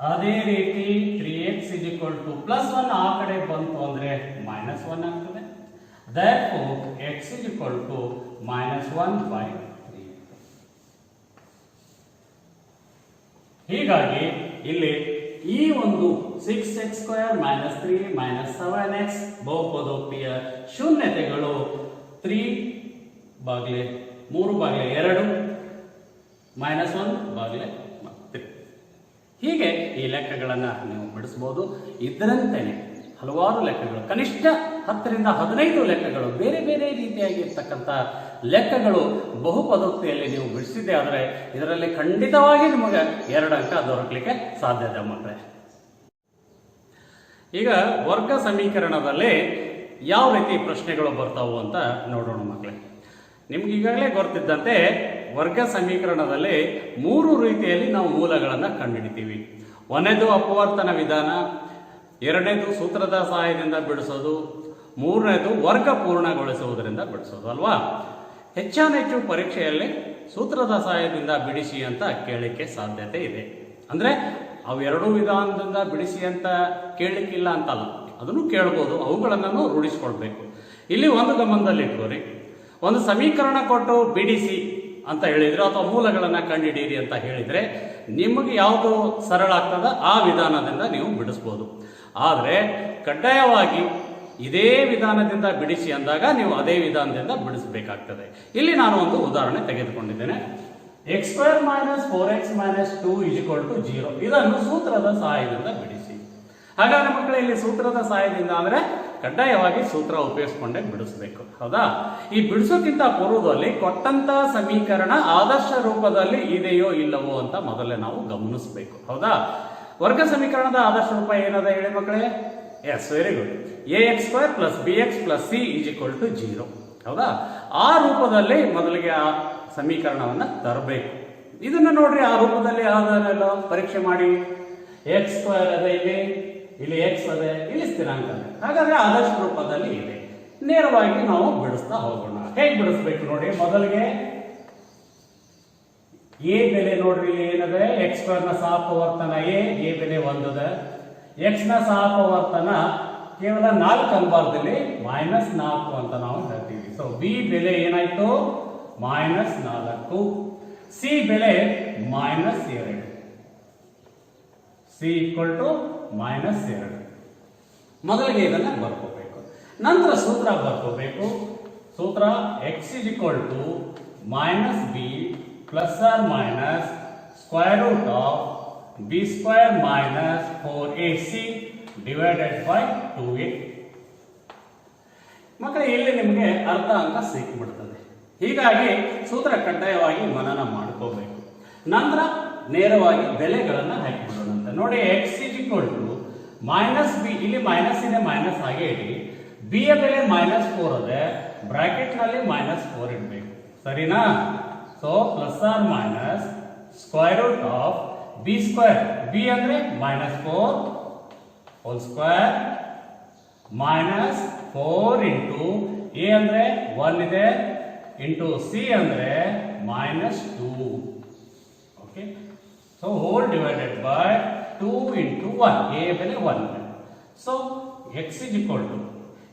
ಅದೇ ರೀತಿ 3x = +1 ಆ ಕಡೆ ಬಂತು ಅಂದ್ರೆ -1 ಆಗ್ತದೆ. therefore x = -1/3. ಹೀಗಾಗಿ ಇಲ್ಲಿ ಈ ಒಂದು 6x² - 3 - 7x ಬಹುಪದೋಕ್ತಿಯ ಶೂನ್ಯತೆಗಳು 3/2 -1/3. ಹೀಗೆ ಈ ಲೆಕ್ಕಗಳನ್ನು ನೀವು ಬಿಡಿಸಬಹುದು. ಇದರಂತೆಯೇ ಹಲವಾರು ಲೆಕ್ಕಗಳು, ಕನಿಷ್ಠ 10 ರಿಂದ 15 ಲೆಕ್ಕಗಳು, ಬೇರೆ ಬೇರೆ ರೀತಿಯಾಗಿರ್ತಕ್ಕಂಥ ಲೆಕ್ಕಗಳು ಬಹುಪದೋಕ್ತಿಯಲ್ಲಿ ನೀವು ಬಿಡಿಸಿದ್ದೆ ಆದರೆ ಇದರಲ್ಲಿ ಖಂಡಿತವಾಗಿ ನಿಮಗೆ 2 ಅಂಕ ದೊರಕಲಿಕ್ಕೆ ಸಾಧ್ಯತೆ ಮಕ್ಕಳೇ. ಈಗ ವರ್ಗ ಸಮೀಕರಣದಲ್ಲಿ ಯಾವ ರೀತಿ ಪ್ರಶ್ನೆಗಳು ಬರ್ತಾವು ಅಂತ ನೋಡೋಣ ಮಕ್ಕಳೇ. ನಿಮ್ಗೆ ಈಗಾಗಲೇ ಗೊತ್ತಿದ್ದಂತೆ ವರ್ಗ ಸಮೀಕರಣದಲ್ಲಿ 3 ರೀತಿಯಲ್ಲಿ ನಾವು ಮೂಲಗಳನ್ನು ಕಂಡುಹಿಡಿತೀವಿ. ಒಂದನೇದು ಅಪವರ್ತನ ವಿಧಾನ, ಎರಡನೇದು ಸೂತ್ರದ ಸಹಾಯದಿಂದ ಬಿಡಿಸೋದು, ಮೂರನೇದು ವರ್ಗ ಪೂರ್ಣಗೊಳಿಸುವುದರಿಂದ ಬಿಡಿಸೋದು ಅಲ್ವಾ. ಹೆಚ್ಚಾನೆಚ್ಚು ಪರೀಕ್ಷೆಯಲ್ಲಿ ಸೂತ್ರದ ಸಹಾಯದಿಂದ ಬಿಡಿಸಿ ಅಂತ ಕೇಳಲಿಕ್ಕೆ ಸಾಧ್ಯತೆ ಇದೆ. ಅಂದರೆ ಅವು ಎರಡೂ ವಿಧಾನದಿಂದ ಬಿಡಿಸಿ ಅಂತ ಕೇಳಲಿಕ್ಕಿಲ್ಲ ಅಂತಲ್ಲ, ಅದನ್ನು ಕೇಳ್ಬೋದು, ಅವುಗಳನ್ನು ರೂಢಿಸ್ಕೊಳ್ಬೇಕು. ಇಲ್ಲಿ ಒಂದು ಗಮನದಲ್ಲಿ ಇಟ್ಕೋರಿ, ಒಂದು ಸಮೀಕರಣ ಕೊಟ್ಟು ಬಿಡಿಸಿ ಅಂತ ಹೇಳಿದ್ರೆ ಅಥವಾ ಮೂಲಗಳನ್ನು ಕಂಡುಹಿಡಿಯಿರಿ ಅಂತ ಹೇಳಿದರೆ ನಿಮಗೆ ಯಾವುದು ಸರಳ ಆಗ್ತದ ಆ ವಿಧಾನದಿಂದ ನೀವು ಬಿಡಿಸ್ಬೋದು. ಆದರೆ ಕಡ್ಡಾಯವಾಗಿ ಇದೇ ವಿಧಾನದಿಂದ ಬಿಡಿಸಿ ಅಂದಾಗ ನೀವು ಅದೇ ವಿಧಾನದಿಂದ ಬಿಡಿಸಬೇಕಾಗ್ತದೆ. ಇಲ್ಲಿ ನಾನು ಒಂದು ಉದಾಹರಣೆ ತೆಗೆದುಕೊಂಡಿದ್ದೇನೆ. x² - 4x - 2 = 0. ಇದನ್ನು ಸೂತ್ರದ ಸಹಾಯದಿಂದ ಬಿಡಿಸಿ. ಹಾಗಾದ್ರೆ ಮಕ್ಕಳೇ, ಇಲ್ಲಿ ಸೂತ್ರದ ಸಹಾಯದಿಂದ ಅಂದರೆ ಕಡ್ಡಾಯವಾಗಿ ಸೂತ್ರ ಉಪಯೋಗಿಸ್ಕೊಂಡೇ ಬಿಡಿಸ್ಬೇಕು, ಹೌದಾ. ಈ ಬಿಡಿಸೋಕ್ಕಿಂತ ಪೂರ್ವದಲ್ಲಿ ಕೊಟ್ಟಂತ ಸಮೀಕರಣ ಆದರ್ಶ ರೂಪದಲ್ಲಿ ಇದೆಯೋ ಇಲ್ಲವೋ ಅಂತ ಮೊದಲೇ ನಾವು ಗಮನಿಸಬೇಕು, ಹೌದಾ. ವರ್ಗ ಸಮೀಕರಣದ ಆದರ್ಶ ರೂಪ ಏನದ ಹೇಳಿ ಮಕ್ಕಳೇ? Yes, very good. ax² + bx + c = 0, ಹೌದಾ. ಆ ರೂಪದಲ್ಲಿ ಮೊದಲಿಗೆ ಆ ಸಮೀಕರಣವನ್ನ ತರಬೇಕು. ಇದನ್ನ ನೋಡ್ರಿ, ಆ ರೂಪದಲ್ಲಿ ಯಾವ್ದನ್ನೆಲ್ಲ ಪರೀಕ್ಷೆ ಮಾಡಿ. x² ಅದೇ ಇಲ್ಲಿ x ಅದೇ, ಇಲ್ಲಿ ಸ್ಥಿರಾಂಕ ಅದೇ. ಹಾಗಾದ್ರೆ ಆದರ್ಶ ರೂಪದಲ್ಲಿ ಇದೆ. ನೇರವಾಗಿ ನಾವು ಬಿಡಿಸ್ತಾ ಹೋಗೋಣ. ಹೇಗೆ ಬಿಡಿಸ್ಬೇಕು ನೋಡಿ. ಮೊದಲಿಗೆ a ಬೆಲೆ ನೋಡ್ರಿ ಏನದೆ, x² ನ ಸಹಪವರ್ತನ a ಬೆಲೆ 1 ಅದ. x ನ ಸಹಪವರ್ತನ ಕೇವಲ 4 ಅನ್ಬಾರ್ದಲ್ಲಿ -4 ಅಂತ ನಾವು ಹೇಳ್ತೀವಿ. ಸೊ b ಬೆಲೆ ಏನಾಯ್ತು? -4. c ಬೆಲೆ -2. c = -2. ಮೊದಲಿಗೆ ಇದನ್ನ ಬರ್ಕೋಬೇಕು. ನಂತರ ಸೂತ್ರ ಬರ್ಕೋಬೇಕು. ಸೂತ್ರ x = -b ± b² - 4ac / 2a. ಮಕ್ಕಳೇ, ಇಲ್ಲಿ ನಿಮಗೆ ಅರ್ಧ ಅಂಕ ಸಿಕ್ಕಿಬಿಡ್ತದೆ. ಹೀಗಾಗಿ ಸೂತ್ರ ಕಡ್ಡಾಯವಾಗಿ ಮನನ ಮಾಡ್ಕೋಬೇಕು. ನಂತರ ನೇರವಾಗಿ ಬೆಲೆಗಳನ್ನು ಹಾಕಿಬಿಡೋಣಂತೆ. ನೋಡಿ, x = -b, ಇಲ್ಲಿ ಮೈನಸ್ ಇದೆ, ಮೈನಸ್ ಹಾಗೆ ಇಡಿ. b ಯ ಬೆಲೆ -4 ಅದೇ, ಬ್ರಾಕೆಟ್ ನಲ್ಲಿ -4 ಇಡಬೇಕು, ಸರಿನಾ. ಸೊ ± √b², b ಅಂದ್ರೆ -4 ಹೋಲ್ ಸ್ಕ್ವೇರ್ -4 ಇಂಟು a ಅಂದ್ರೆ 1 ಇದೆ ಇಂಟು c ಅಂದ್ರೆ -2. Okay, so whole divided by 2 into 1, a ಬೆಲೆ 1. ಸೊ x =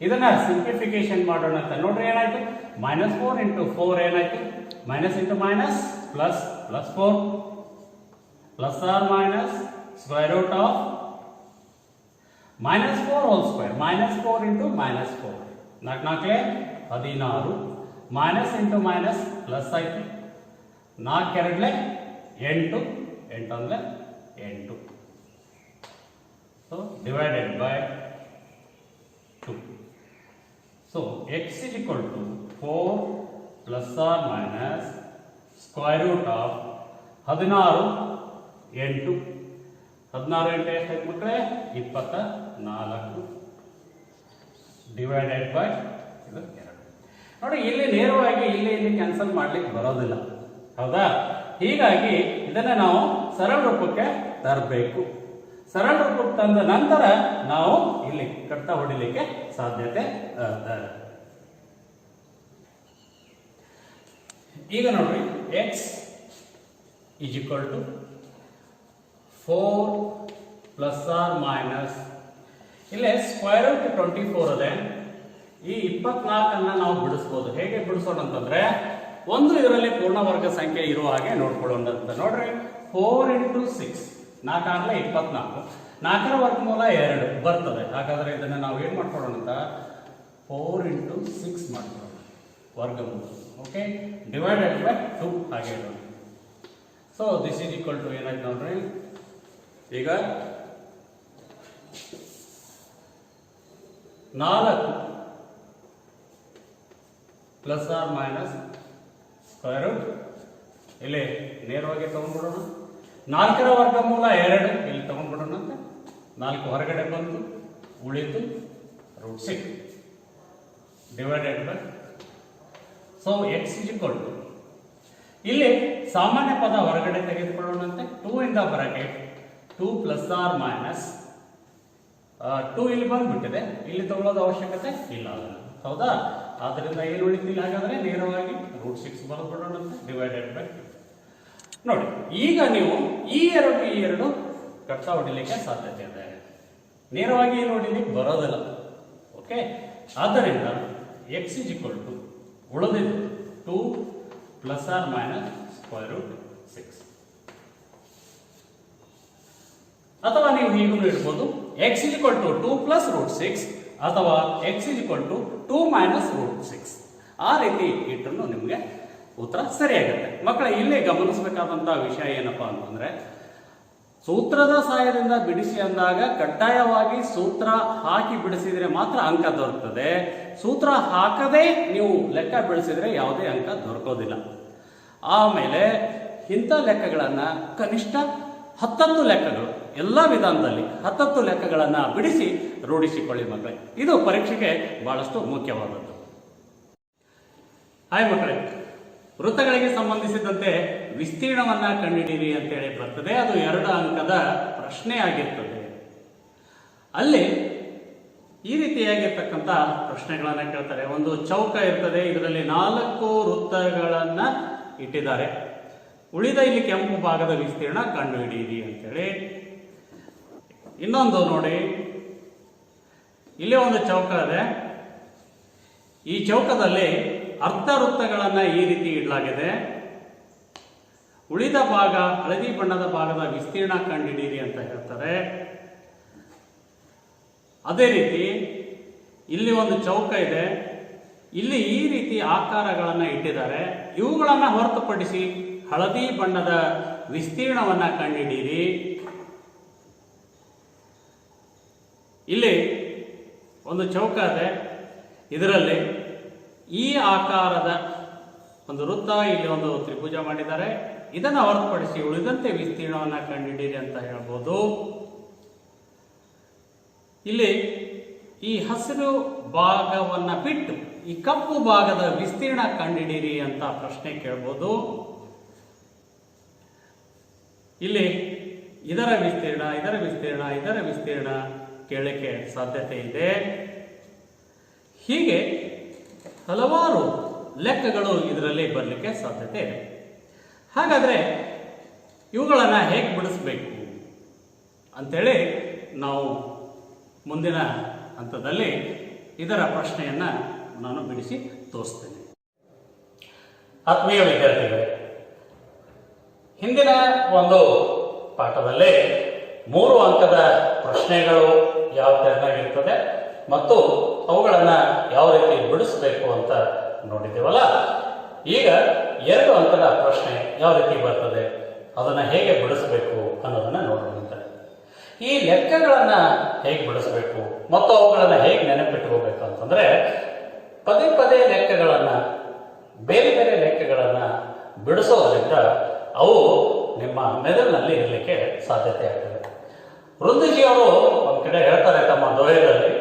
ಇದನ್ನ ಸಿಂಪ್ಲಿಫಿಕೇಶನ್ ಮಾಡೋಣ ಅಂತ ನೋಡ್ರಿ. ಏನಾಯ್ತು? -4 ಇಂಟು 4 ಏನಾಯ್ತು? Minus into minus plus, +4 ± √(-4 whole square, -4 into -4, 4 16, minus into minus plus ಆಯ್ತು, 4 2 8, 8 ಅಂದ್ರೆ 8. So divided by 2. So x = 4 ± √(16 8, 16 8 ಎಷ್ಟಾಯ್ತು ಮಕ್ಕಳೇ? 24 ಡಿವೈಡೆಡ್ ಬೈ 2. ನೋಡಿ, ಇಲ್ಲಿ ನೇರವಾಗಿ ಇಲ್ಲಿ ಕ್ಯಾನ್ಸಲ್ ಮಾಡ್ಲಿಕ್ಕೆ ಬರೋದಿಲ್ಲ, ಹೌದಾ. ಹೀಗಾಗಿ ಇದನ್ನ ನಾವು ಸರಳ ರೂಪಕ್ಕೆ ತರಬೇಕು. ಸರಳ ರೂಪಕ್ಕೆ ತಂದ ನಂತರ ನಾವು ಇಲ್ಲಿ ಕಡ್ತ ಹೊಡಿಲಿಕ್ಕೆ ಸಾಧ್ಯತೆ. ಈಗ ನೋಡ್ರಿ, x = 4 ± ಇಲ್ಲಿ √24 ಅದೇ. ಈ 24 ನಾವು ಬಿಡಿಸ್ಬೋದು. ಹೇಗೆ ಬಿಡಿಸೋಣ ಅಂತಂದ್ರೆ, ಒಂದು ಇದರಲ್ಲಿ ಪೂರ್ಣ ವರ್ಗ ಸಂಖ್ಯೆ ಇರುವ ಹಾಗೆ ನೋಡ್ಕೊಳ್ಳೋಣ ಅಂತ. ನೋಡ್ರಿ, 4 ಇಂಟು 6, 4 ಆರಲೆ 24, 4ರ ವರ್ಗಮೂಲ 2 ಬರ್ತದೆ. ಹಾಗಾದ್ರೆ ಇದನ್ನು ನಾವು ಏನು ಮಾಡ್ಕೊಳ್ಳೋಣ ಅಂತ 4 ಇಂಟು 6 ಮಾಡ್ಕೊಳ್ಳೋಣ ವರ್ಗಮೂಲ. ಓಕೆ, ಡಿವೈಡೆಡ್ ಬೈ 2 ಹಾಗೆ ಇರೋಣ. So this is equal to ಏನಾಯ್ತು ನೋಡ್ರಿ, ಈಗ 4 plus R minus square root, ಇಲ್ಲಿ ನೇರವಾಗಿ ತಗೊಂಡ್ಬಿಡೋಣ. 4ರ ವರ್ಗಮೂಲ 2 ಇಲ್ಲಿ ತಗೊಂಡ್ಬಿಡೋಣ ಅಂತ, 4 ಹೊರಗಡೆ ಬಂತು, ಉಳಿತು √6 divided by. So x is equal to, ಇಲ್ಲಿ ಸಾಮಾನ್ಯ ಪದ ಹೊರಗಡೆ ತೆಗೆದುಕೊಳ್ಳೋಣಂತೆ. 2 in the bracket 2 plus R minus 2 ಇಲ್ಲಿ ಬಂದ್ಬಿಟ್ಟಿದೆ, ಇಲ್ಲಿ ತಗೊಳ್ಳೋದು ಅವಶ್ಯಕತೆ ಇಲ್ಲ ಅದನ್ನು, ಹೌದಾ? ಆದ್ದರಿಂದ ಏನು ಉಳಿತಿಲ್ಲ, ಹಾಗಾದ್ರೆ ನೇರವಾಗಿ √6 ಬರೆದ್ಬಿಡೋಣಂತೆ ಡಿವೈಡೆಡ್ ಬೈ 2. ನೋಡಿ, ಈಗ ನೀವು ಈ ಎರಡು ಕಟ್ಟ ಹೊಡಿಲಿಕ್ಕೆ ಸಾಧ್ಯತೆ ಇದೆ, ನೇರವಾಗಿ ಏನು ಹೊಡಿಲಿಕ್ಕೆ ಬರೋದಿಲ್ಲ. ಓಕೆ, ಆದ್ದರಿಂದ ಎಕ್ಸ್ ಇಸ್ ಈಕ್ವಲ್ ಟು ಉಳಿದಿದ್ದು 2 plus R minus square root 6. ಅಥವಾ ನೀವು ಹೀಗೂ ಇಡ್ಬೋದು, x is equal to 2 plus √6 ಅಥವಾ x is equal to 2 minus √6. ಆ ರೀತಿ ಇಟ್ಟರು ನಿಮಗೆ ಉತ್ತರ ಸರಿಯಾಗುತ್ತೆ. ಮಕ್ಕಳ ಇಲ್ಲೇ ಗಮನಿಸಬೇಕಾದಂತಹ ವಿಷಯ ಏನಪ್ಪಾ ಅಂತಂದ್ರೆ, ಸೂತ್ರದ ಸಹಾಯದಿಂದ ಬಿಡಿಸಿ ಅಂದಾಗ ಕಡ್ಡಾಯವಾಗಿ ಸೂತ್ರ ಹಾಕಿ ಬಿಡಿಸಿದ್ರೆ ಮಾತ್ರ ಅಂಕ ದೊರಕುತ್ತದೆ. ಸೂತ್ರ ಹಾಕದೆ ನೀವು ಲೆಕ್ಕ ಬಿಡಿಸಿದ್ರೆ ಯಾವುದೇ ಅಂಕ ದೊರಕೋದಿಲ್ಲ. ಆಮೇಲೆ ಇಂಥ ಲೆಕ್ಕಗಳನ್ನ ಕನಿಷ್ಠ 10 ಲೆಕ್ಕಗಳು ಎಲ್ಲ ವಿಧಾನದಲ್ಲಿ 10 ಲೆಕ್ಕಗಳನ್ನ ಬಿಡಿಸಿ ರೂಢಿಸಿಕೊಳ್ಳಿ ಮಕ್ಕಳೇ. ಇದು ಪರೀಕ್ಷೆಗೆ ಬಹಳಷ್ಟು ಮುಖ್ಯವಾದದ್ದು. ಹಾಯ್ ಮಕ್ಕಳೇ, ವೃತ್ತಗಳಿಗೆ ಸಂಬಂಧಿಸಿದಂತೆ ವಿಸ್ತೀರ್ಣವನ್ನ ಕಂಡುಹಿಡಿಯಿರಿ ಅಂತೇಳಿ ಬರ್ತದೆ. ಅದು 2 ಅಂಕದ ಪ್ರಶ್ನೆ ಆಗಿರ್ತದೆ. ಅಲ್ಲಿ ಈ ರೀತಿಯಾಗಿರ್ತಕ್ಕಂಥ ಪ್ರಶ್ನೆಗಳನ್ನ ಕೇಳ್ತಾರೆ. ಒಂದು ಚೌಕ ಇರ್ತದೆ, ಇದರಲ್ಲಿ 4 ವೃತ್ತಗಳನ್ನ ಇಟ್ಟಿದ್ದಾರೆ. ಉಳಿದ ಇಲ್ಲಿ ಕೆಂಪು ಭಾಗದ ವಿಸ್ತೀರ್ಣ ಕಂಡುಹಿಡಿಯಿರಿ ಅಂತೇಳಿ. ಇನ್ನೊಂದು ನೋಡಿ, ಇಲ್ಲಿ ಒಂದು ಚೌಕ ಇದೆ. ಈ ಚೌಕದಲ್ಲಿ ಅರ್ಧ ವೃತ್ತಗಳನ್ನ ಈ ರೀತಿ ಇಡಲಾಗಿದೆ. ಉಳಿದ ಭಾಗ ಹಳದಿ ಬಣ್ಣದ ಭಾಗದ ವಿಸ್ತೀರ್ಣ ಕಂಡುಹಿಡಿಯಿರಿ ಅಂತ ಹೇಳ್ತಾರೆ. ಅದೇ ರೀತಿ ಇಲ್ಲಿ ಒಂದು ಚೌಕ ಇದೆ, ಇಲ್ಲಿ ಈ ರೀತಿ ಆಕಾರಗಳನ್ನ ಇಟ್ಟಿದ್ದಾರೆ. ಇವುಗಳನ್ನ ಹೊರತುಪಡಿಸಿ ಹಳದಿ ಬಣ್ಣದ ವಿಸ್ತೀರ್ಣವನ್ನ ಕಂಡುಹಿಡಿಯಿರಿ. ಇಲ್ಲಿ ಒಂದು ಚೌಕ ಇದೆ, ಇದರಲ್ಲಿ ಈ ಆಕಾರದ ಒಂದು ವೃತ್ತ, ಇಲ್ಲಿ ಒಂದು ತ್ರಿಭುಜ ಮಾಡಿದ್ದಾರೆ. ಇದನ್ನು ಹೊರತುಪಡಿಸಿ ಉಳಿದಂತೆ ವಿಸ್ತೀರ್ಣವನ್ನ ಕಂಡುಹಿಡಿಯಿರಿ ಅಂತ ಹೇಳ್ಬೋದು. ಇಲ್ಲಿ ಈ ಹಸಿರು ಭಾಗವನ್ನ ಬಿಟ್ಟು ಈ ಕಪ್ಪು ಭಾಗದ ವಿಸ್ತೀರ್ಣ ಕಂಡುಹಿಡಿಯಿರಿ ಅಂತ ಪ್ರಶ್ನೆ ಕೇಳ್ಬೋದು. ಇಲ್ಲಿ ಇದರ ವಿಸ್ತೀರ್ಣ ಕೇಳಲಿಕ್ಕೆ ಸಾಧ್ಯತೆ ಇದೆ. ಹೀಗೆ ಹಲವಾರು ಲೆಕ್ಕಗಳು ಇದರಲ್ಲಿ ಬರಲಿಕ್ಕೆ ಸಾಧ್ಯತೆ ಇದೆ. ಹಾಗಾದ್ರೆ ಇವುಗಳನ್ನು ಹೇಗೆ ಬಿಡಿಸಬೇಕು ಅಂತೇಳಿ ನಾವು ಮುಂದಿನ ಹಂತದಲ್ಲಿ ಇದರ ಪ್ರಶ್ನೆಯನ್ನ ನಾನು ಬಿಡಿಸಿ ತೋರಿಸ್ತೇನೆ. ಆತ್ಮೀಯ ವಿದ್ಯಾರ್ಥಿಗಳೇ, ಹಿಂದಿನ ಒಂದು ಪಾಠದಲ್ಲಿ 3 ಅಂಕದ ಪ್ರಶ್ನೆಗಳು ಯಾವ ತೆರನಾಗಿರ್ತದೆ ಮತ್ತು ಅವುಗಳನ್ನು ಯಾವ ರೀತಿ ಬಿಡಿಸಬೇಕು ಅಂತ ನೋಡಿದ್ದೇವಲ್ಲ. ಈಗ 2 ಅಂಕದ ಪ್ರಶ್ನೆ ಯಾವ ರೀತಿ ಬರ್ತದೆ, ಅದನ್ನ ಹೇಗೆ ಬಿಡಿಸಬೇಕು ಅನ್ನೋದನ್ನ ನೋಡೋಣ. ಈ ಲೆಕ್ಕಗಳನ್ನ ಹೇಗೆ ಬಿಡಿಸಬೇಕು ಮತ್ತು ಅವುಗಳನ್ನ ಹೇಗೆ ನೆನಪಿಟ್ಕೋಬೇಕು ಅಂತಂದ್ರೆ, ಪದೇ ಲೆಕ್ಕಗಳನ್ನ ಬೇರೆ ಲೆಕ್ಕಗಳನ್ನ ಬಿಡಿಸೋದ್ರಿಂದ ಅವು ನಿಮ್ಮ ಮೆದುಳಿನಲ್ಲಿ ಇರಲಿಕ್ಕೆ ಸಾಧ್ಯತೆ ಆಗ್ತದೆ. ವೃಂದಜಿಯವರು ಒಂದ್ ಕಡೆ ಹೇಳ್ತಾರೆ ತಮ್ಮ ದೋಹೆಯಲ್ಲಿ,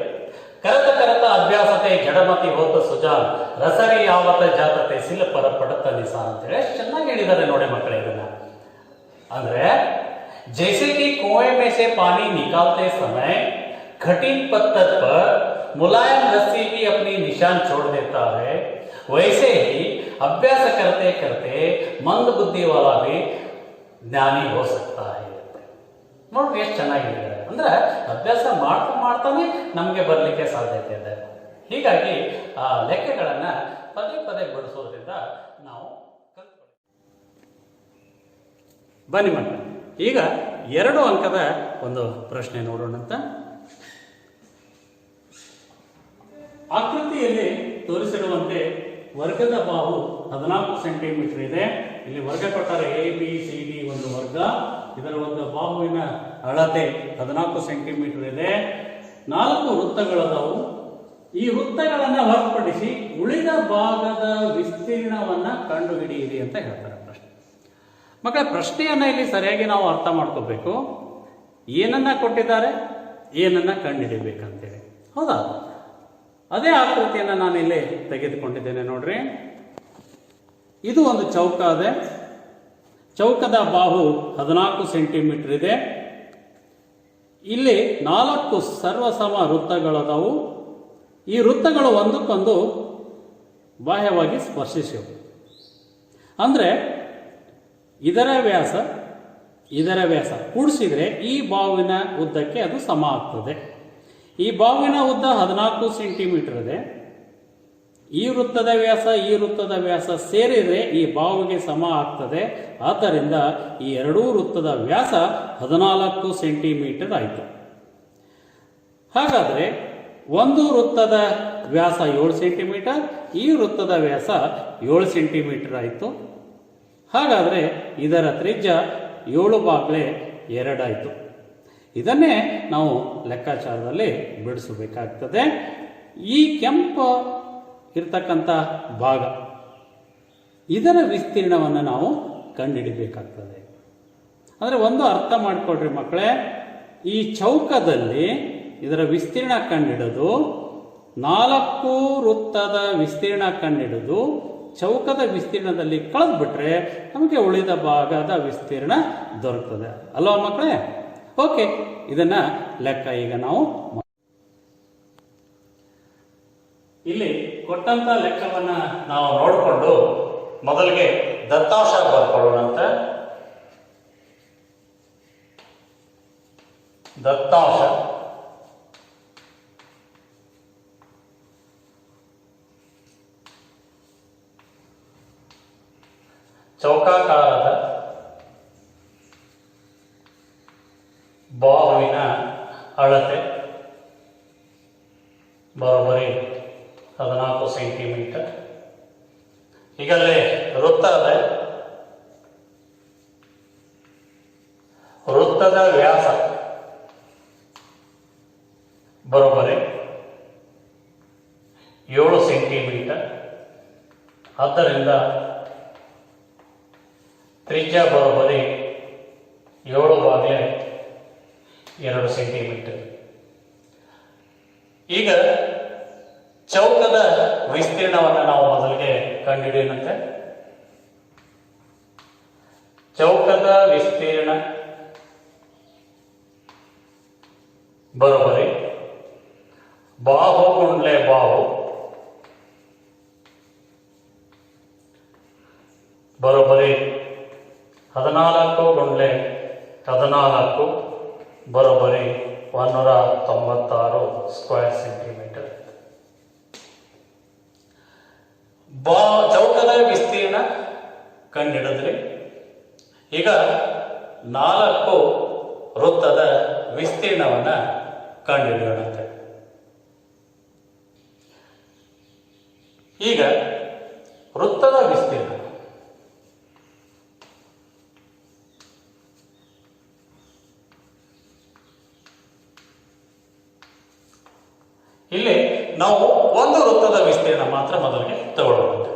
ಕರತ ಅಭ್ಯಾಸತೆ ಜಡಮತಿ ಹೋತ ಸುಜಾನ್ ರಸರಿ ಯಾವತ ಜಾತತೆ ಸಿಲಪರ ಪಡತ ನಿಸ ಅಂತೇಳಿ ಚೆನ್ನಾಗಿ ಹೇಳಿದ್ದಾರೆ ನೋಡಿ ಮಕ್ಕಳೇ. ಇದನ್ನ ಅಂದ್ರೆ जैसे कि कुएं में से पानी निकालते समय कठिन पत्थर पर मुलायम रस्सी भी अपनी निशान छोड़ देता है, वैसे ही अभ्यास करते करते मंद बुद्धि वाला भी ज्ञानी हो सकता है. ನೋಡಿ ಎಷ್ಟು ಚೆನ್ನಾಗಿದೆ ಅಂದ್ರೆ, ಅಭ್ಯಾಸ ಮಾಡ್ತಾನೆ ನಮಗೆ ಬರಲಿಕ್ಕೆ ಸಾಧ್ಯತೆ ಇದೆ. ಹೀಗಾಗಿ ಆ ಲೆಕ್ಕಗಳನ್ನ ಪದೇ ಬಿಡಿಸೋದ್ರಿಂದ ನಾವು ಕಲ್ತ್ಕೊಳ್ಳಿ. ಬನ್ನಿ ಮಕ್ಕಳು, ಈಗ 2 ಅಂಕದ ಒಂದು ಪ್ರಶ್ನೆ ನೋಡೋಣಂತ. ಆಕೃತಿಯಲ್ಲಿ ತೋರಿಸಿರುವಂತೆ ವರ್ಗದ ಬಾಹು 14 ಸೆಂಟಿಮೀಟರ್ ಇದೆ. ಇಲ್ಲಿ ವರ್ಗ ಕೊಟ್ಟರೆ ABCD ಒಂದು ವರ್ಗ, ಇದರ ಒಂದು ಬಾಹುವಿನ ಅಳತೆ 14 ಸೆಂಟಿಮೀಟರ್ ಇದೆ. 4 ವೃತ್ತಗಳದವು. ಈ ವೃತ್ತಗಳನ್ನು ಹೊರತುಪಡಿಸಿ ಉಳಿದ ಭಾಗದ ವಿಸ್ತೀರ್ಣವನ್ನ ಕಂಡುಹಿಡಿಯಿರಿ ಅಂತ ಹೇಳ್ತಾರೆ ಪ್ರಶ್ನೆ. ಮಕ್ಕಳ, ಪ್ರಶ್ನೆಯನ್ನ ಇಲ್ಲಿ ಸರಿಯಾಗಿ ನಾವು ಅರ್ಥ ಮಾಡ್ಕೋಬೇಕು. ಏನನ್ನ ಕೊಟ್ಟಿದ್ದಾರೆ, ಏನನ್ನ ಕಂಡುಹಿಡಿಬೇಕಂತೇಳಿ. ಹೌದಾ? ಅದೇ ಆಕೃತಿಯನ್ನು ನಾನು ಇಲ್ಲಿ ತೆಗೆದುಕೊಂಡಿದ್ದೇನೆ ನೋಡ್ರಿ. ಇದು ಒಂದು ಚೌಕ ಇದೆ. ಚೌಕದ ಬಾಹು 14 ಸೆಂಟಿಮೀಟರ್ ಇದೆ. ಇಲ್ಲಿ 4 ಸರ್ವಸಮ ವೃತ್ತಗಳದವು. ಈ ವೃತ್ತಗಳು ಒಂದಕ್ಕೊಂದು ಬಾಹ್ಯವಾಗಿ ಸ್ಪರ್ಶಿಸಿವೆ. ಅಂದ್ರೆ ಇದರ ವ್ಯಾಸ ಕೂಡಿಸಿದ್ರೆ ಈ ಬಾಹುವಿನ ಉದ್ದಕ್ಕೆ ಅದು ಸಮ ಆಗ್ತದೆ. ಈ ಬಾಹುವಿನ ಉದ್ದ 14 ಸೆಂಟಿಮೀಟರ್ ಇದೆ. ಈ ವೃತ್ತದ ವ್ಯಾಸ ಸೇರಿದ್ರೆ ಈ ಬಾಹುವಿಗೆ ಸಮ ಆಗ್ತದೆ. ಆದ್ದರಿಂದ ಈ ಎರಡೂ ವೃತ್ತದ ವ್ಯಾಸ 14 ಸೆಂಟಿಮೀಟರ್ ಆಯಿತು. ಹಾಗಾದ್ರೆ ಒಂದು ವೃತ್ತದ ವ್ಯಾಸ 7 ಸೆಂಟಿಮೀಟರ್, ಈ ವೃತ್ತದ ವ್ಯಾಸ 7 ಸೆಂಟಿಮೀಟರ್ ಆಯಿತು. ಹಾಗಾದ್ರೆ ಇದರ ತ್ರಿಜ್ಯ 7/2 ಆಯಿತು. ಇದನ್ನೇ ನಾವು ಲೆಕ್ಕಾಚಾರದಲ್ಲಿ ಬಿಡಿಸಬೇಕಾಗ್ತದೆ. ಈ ಕೆಂಪು ಇರ್ತಕ್ಕಂಥ ಭಾಗ, ಇದರ ವಿಸ್ತೀರ್ಣವನ್ನು ನಾವು ಕಂಡುಹಿಡಿಬೇಕಾಗ್ತದೆ. ಅಂದರೆ ಒಂದು ಅರ್ಥ ಮಾಡಿಕೊಡ್ರಿ ಮಕ್ಕಳೇ, ಈ ಚೌಕದಲ್ಲಿ ಇದರ ವಿಸ್ತೀರ್ಣ ಕಂಡುಹಿಡಿದು 4 ವೃತ್ತದ ವಿಸ್ತೀರ್ಣ ಕಂಡುಹಿಡಿದು ಚೌಕದ ವಿಸ್ತೀರ್ಣದಲ್ಲಿ ಕಳೆದ್ಬಿಟ್ರೆ ನಮಗೆ ಉಳಿದ ಭಾಗದ ವಿಸ್ತೀರ್ಣ ದೊರಕುತ್ತದೆ ಅಲ್ವಾ ಮಕ್ಕಳೇ? ಓಕೆ, ಇದನ್ನ ಲೆಕ್ಕ ಈಗ ನಾವು ಇಲ್ಲಿ ಕೊಟ್ಟಂತ ಲೆಕ್ಕವನ್ನ ನಾವು ನೋಡಿಕೊಂಡು ಮೊದಲಿಗೆ ದತ್ತಾಂಶ ಬರ್ಕೊಳ್ಳೋಣಂತ. ದತ್ತಾಂಶ ಚೌಕಾಕಾರದ ಬಾಹುವಿನ ಅಳತೆ ಬರೋಬ್ಬರಿ 14 ಸೆಂಟಿಮೀಟರ್. ಈಗಲೇ ವೃತ್ತದ ವ್ಯಾಸ ಬರೋಬ್ಬರಿ 7 ಸೆಂಟಿಮೀಟರ್. ಆದ್ದರಿಂದ ತ್ರಿಜ್ಯ ಬರೋಬ್ಬರಿ 7/2 ಸೆಂಟಿಮೀಟರ್. ಈಗ ಚೌಕದ ವಿಸ್ತೀರ್ಣವನ್ನು ನಾವು ಮೊದಲಿಗೆ ಕಂಡುಹಿಡಿಯೋಣಂತೆ. ಚೌಕದ ವಿಸ್ತೀರ್ಣ ಬರೋಬ್ಬರಿ ಬಾಹು ಗುಂಡ್ಲೆ ಬಾಹು ಬರೋಬ್ಬರಿ 14 ಗುಂಡ್ಲೆ 14 ಬರೋಬ್ಬರಿ 196 ಸ್ಕ್ವೇರ್ ಸೆಂಟಿಮೀಟರ್. ಚೌಕದ ವಿಸ್ತೀರ್ಣ ಕಂಡುಹಿಡಿದ್ರಿ. ಈಗ 4 ವೃತ್ತದ ವಿಸ್ತೀರ್ಣವನ್ನ ಕಂಡುಹಿಡಿಯೋಣಂತೆ. ಈಗ ವೃತ್ತದ ವಿಸ್ತೀರ್ಣ ಇಲ್ಲಿ ನಾವು ಒಂದು ವೃತ್ತದ ವಿಸ್ತೀರ್ಣ ಮಾತ್ರ ಮೊದಲಿಗೆ ತಗೊಳ್ಳುವಂತೆ.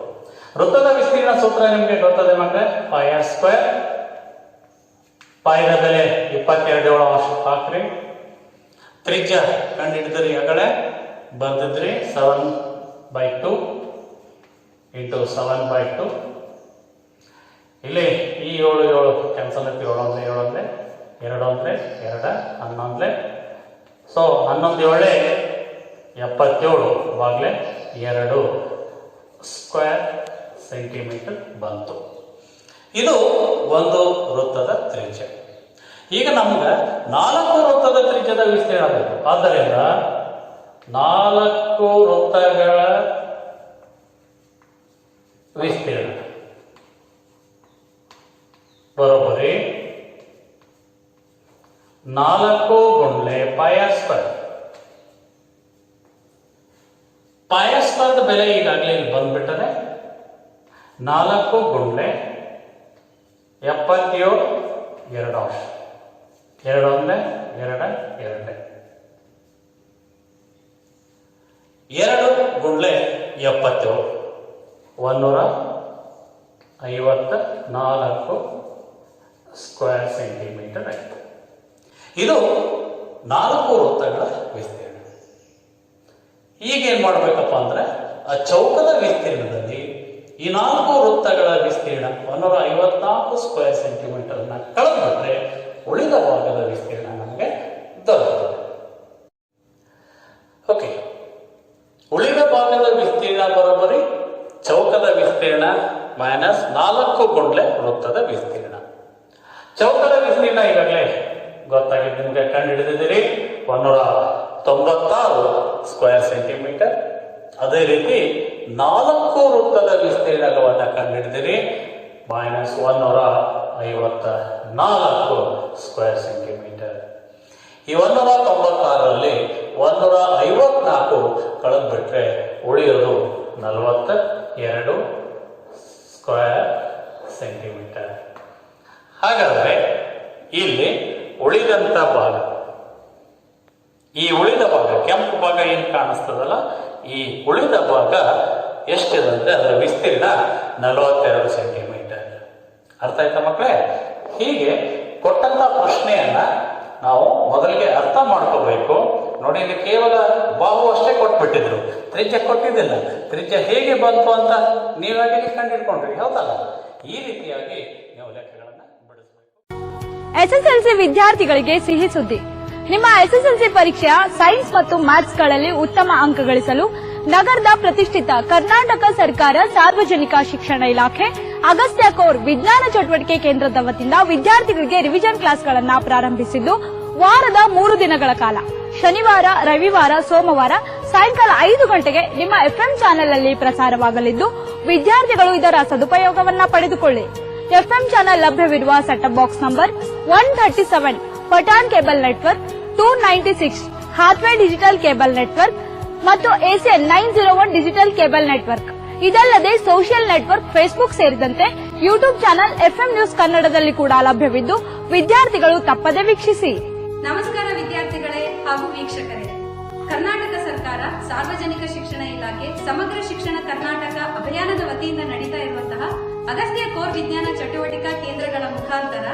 ವೃತ್ತದ ವಿಸ್ತೀರ್ಣ ಸೂತ್ರ ನಿಮಗೆ ಗೊತ್ತದೆ ಮಕ್ಕಳೇ, πr². ಪಾಯದ ಬೆಲೆ 22 ಹಾಕ್ರಿ. ತ್ರಿಜ್ಯ ಕಂಡುಹಿಡಿದ್ರಿ, ಆಗಲೇ ಬರ್ದಿದ್ರಿ 7/2 ಇಂಟು 7/2. ಇಲ್ಲಿ ಈ 7 ಕ್ಯಾನ್ಸಲ್ ಆಯ್ತು. 7 1 2 11 ಸೊ 11 77/2 ಸ್ಕ್ವೇರ್ ಸೆಂಟಿಮೀಟರ್ ಬಂತು. ಇದು ಒಂದು ವೃತ್ತದ ತ್ರಿಜ್ಯ. ಈಗ ನಮ್ಗೆ 4 ವೃತ್ತದ ತ್ರಿಜ್ಯದ ವಿಸ್ತೀರ್ಣ ಬೇಕು. ಆದ್ದರಿಂದ 4 ವೃತ್ತಗಳ ವಿಸ್ತೀರ್ಣ ಬರೋಬ್ಬರಿ 4 ಗುಂಡ್ಲೆ ಪೈ ಸ್ಕ್ವೇರ್. ಪೈ ಸ್ಕ್ವೇರ್ ಬೆಲೆ ಈಗಾಗಲೇ ಇಲ್ಲಿ ಬಂದ್ಬಿಟ್ಟದೆ. 4 ಗುಂಡ್ಲೆ 77 2 ಅಂಶ. 2 1 2 2 2 ಗುಂಡ್ಲೆ 77 154 ಸ್ಕ್ವೇರ್ ಸೆಂಟಿಮೀಟರ್ ಆಯಿತು. ಇದು 4 ವೃತ್ತಗಳ ವಿಸ್ತೀರ್ಣ. ಈಗ ಏನ್ ಮಾಡ್ಬೇಕಪ್ಪ ಅಂದ್ರೆ ಆ ಚೌಕದ ವಿಸ್ತೀರ್ಣದಲ್ಲಿ ಈ 4 ವೃತ್ತಗಳ ವಿಸ್ತೀರ್ಣ 154 ಸ್ಕ್ವೇರ್ ಸೆಂಟಿಮೀಟರ್ ಕಳೆದ್ಬಿಟ್ರೆ ಉಳಿದ ಭಾಗದ ವಿಸ್ತೀರ್ಣ ನಮಗೆ ದೊರಕುತ್ತದೆ. ಓಕೆ, ಉಳಿದ ಭಾಗದ ವಿಸ್ತೀರ್ಣ ಬರೋಬ್ಬರಿ ಚೌಕದ ವಿಸ್ತೀರ್ಣ ಮೈನಸ್ 4 ಗುಂಡ್ಲೆ ವೃತ್ತದ ವಿಸ್ತೀರ್ಣ. ಚೌಕದ ವಿಸ್ತೀರ್ಣ ಈಗಾಗಲೇ ಗೊತ್ತಾಗಿದೆ ನಿಮಗೆ, ಕಂಡು ಹಿಡಿದಿದ್ದೀರಿ 196 ಸ್ಕ್ವೇರ್ ಸೆಂಟಿಮೀಟರ್. ಅದೇ ರೀತಿ 4 ವೃತ್ತದ ವಿಸ್ತೀರ್ಣವನ್ನು ಕಂಡು ಹಿಡಿದಿರಿ ಮೈನಸ್ 154 ಸ್ಕ್ವೇರ್ ಸೆಂಟಿಮೀಟರ್. ಈ 196ರಲ್ಲಿ 154 ಕಳೆದ್ಬಿಟ್ರೆ ಉಳಿಯೋದು 42 ಸ್ಕ್ವೇರ್ ಸೆಂಟಿಮೀಟರ್. ಹಾಗಾದರೆ ಇಲ್ಲಿ ಉಳಿದಂತ ಭಾಗ, ಈ ಉಳಿದ ಭಾಗ ಕೆಂಪು ಭಾಗ ಏನು ಕಾಣಿಸ್ತದಲ್ಲ, ಈ ಉಳಿದ ಭಾಗ ಎಷ್ಟಿದೆ ಅಂದ್ರೆ ಅದರ ವಿಸ್ತೀರ್ಣ 42 ಸೆಂಟಿಮೀಟರ್. ಅರ್ಥ ಆಯ್ತಾ ಮಕ್ಕಳೇ? ಹೀಗೆ ಕೊಟ್ಟಂತ ಪ್ರಶ್ನೆಯನ್ನ ನಾವು ಮೊದಲಿಗೆ ಅರ್ಥ ಮಾಡ್ಕೋಬೇಕು. ನೋಡಿ, ಇಲ್ಲಿ ಕೇವಲ ಬಾಹು ಅಷ್ಟೇ ಕೊಟ್ಬಿಟ್ಟಿದ್ರು, ತ್ರಿಜ್ಯ ಕೊಟ್ಟಿದ್ದಿಲ್ಲ. ತ್ರಿಜ್ಯ ಹೇಗೆ ಬಂತು ಅಂತ ನೀವಾಗೆ ಕಂಡಿಡ್ಕೊಂಡ್ರಿ, ಹೌದಲ್ಲ? ಈ ರೀತಿಯಾಗಿ ನೀವು ಲೆಕ್ಕಗಳನ್ನ ಬಿಡಿಸಬೇಕು. ಎಸ್ಎಸ್ಎಲ್ಸಿ ವಿದ್ಯಾರ್ಥಿಗಳಿಗೆ ಸಿಹಿ ಸುದ್ದಿ. ನಿಮ್ಮ ಎಸ್ಎಸ್ಎಲ್ಸಿ ಪರೀಕ್ಷೆಯ ಸೈನ್ಸ್ ಮತ್ತು ಮ್ಯಾಥ್ಸ್ ಗಳಲ್ಲಿ ಉತ್ತಮ ಅಂಕ ಗಳಿಸಲು ನಗರದ ಪ್ರತಿಷ್ಠಿತ ಕರ್ನಾಟಕ ಸರ್ಕಾರ ಸಾರ್ವಜನಿಕ ಶಿಕ್ಷಣ ಇಲಾಖೆ ಅಗಸ್ತ್ಯ ಕೋರ್ ವಿಜ್ಞಾನ ಚಟುವಟಿಕೆ ಕೇಂದ್ರದ ವತಿಯಿಂದ ವಿದ್ಯಾರ್ಥಿಗಳಿಗೆ ರಿವಿಷನ್ ಕ್ಲಾಸ್ಗಳನ್ನು ಪ್ರಾರಂಭಿಸಿದ್ದು, ವಾರದ 3 ದಿನಗಳ ಕಾಲ ಶನಿವಾರ, ರವಿವಾರ, ಸೋಮವಾರ ಸಾಯಂಕಾಲ 5 ಗಂಟೆಗೆ ನಿಮ್ಮ ಎಫ್ಎಂ ಚಾನೆಲ್ ಅಲ್ಲಿ ಪ್ರಸಾರವಾಗಲಿದ್ದು, ವಿದ್ಯಾರ್ಥಿಗಳು ಇದರ ಸದುಪಯೋಗವನ್ನ ಪಡೆದುಕೊಳ್ಳಿ. ಎಫ್ಎಂ ಚಾನೆಲ್ ಲಭ್ಯವಿರುವ set top box number 137 Pathan cable network, 296 Hathway digital cable network ಮತ್ತು ACN 901 ಡಿಜಿಟಲ್ ಕೇಬಲ್ ನೆಟ್ವರ್ಕ್. ಇದಲ್ಲದೆ ಸೋಷಿಯಲ್ ನೆಟ್ವರ್ಕ್ ಫೇಸ್ಬುಕ್ ಸೇರಿದಂತೆ ಯೂಟ್ಯೂಬ್ ಚಾನೆಲ್ ಎಫ್ಎಂ ನ್ಯೂಸ್ ಕನ್ನಡದಲ್ಲಿ ಕೂಡ ಲಭ್ಯವಿದ್ದು, ವಿದ್ಯಾರ್ಥಿಗಳು ತಪ್ಪದೆ ವೀಕ್ಷಿಸಿ. ನಮಸ್ಕಾರ ವಿದ್ಯಾರ್ಥಿಗಳೇ ಹಾಗೂ ವೀಕ್ಷಕರೇ. ಕರ್ನಾಟಕ ಸರ್ಕಾರ ಸಾರ್ವಜನಿಕ ಶಿಕ್ಷಣ ಇಲಾಖೆ ಸಮಗ್ರ ಶಿಕ್ಷಣ ಕರ್ನಾಟಕ ಅಭಿಯಾನದ ವತಿಯಿಂದ ನಡೀತಾ ಇರುವಂತಹ ಅಗಸ್ತ್ಯ ಕೋರ್ ವಿಜ್ಞಾನ ಚಟುವಟಿಕಾ ಕೇಂದ್ರಗಳ ಮುಖಾಂತರ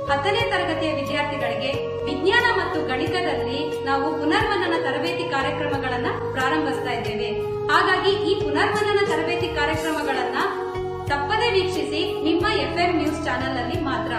10ನೇ ತರಗತಿಯ ವಿದ್ಯಾರ್ಥಿಗಳಿಗೆ ವಿಜ್ಞಾನ ಮತ್ತು ಗಣಿತದಲ್ಲಿ ನಾವು ಪುನರ್ಮನನ ತರಬೇತಿ ಕಾರ್ಯಕ್ರಮಗಳನ್ನ ಪ್ರಾರಂಭಿಸ್ತಾ ಇದ್ದೇವೆ. ಹಾಗಾಗಿ ಈ ಪುನರ್ಮನನ ತರಬೇತಿ ಕಾರ್ಯಕ್ರಮಗಳನ್ನ ತಪ್ಪದೇ ವೀಕ್ಷಿಸಿ ನಿಮ್ಮ ಎಫ್ಎಂ ನ್ಯೂಸ್ ಚಾನೆಲ್ ಅಲ್ಲಿ ಮಾತ್ರ.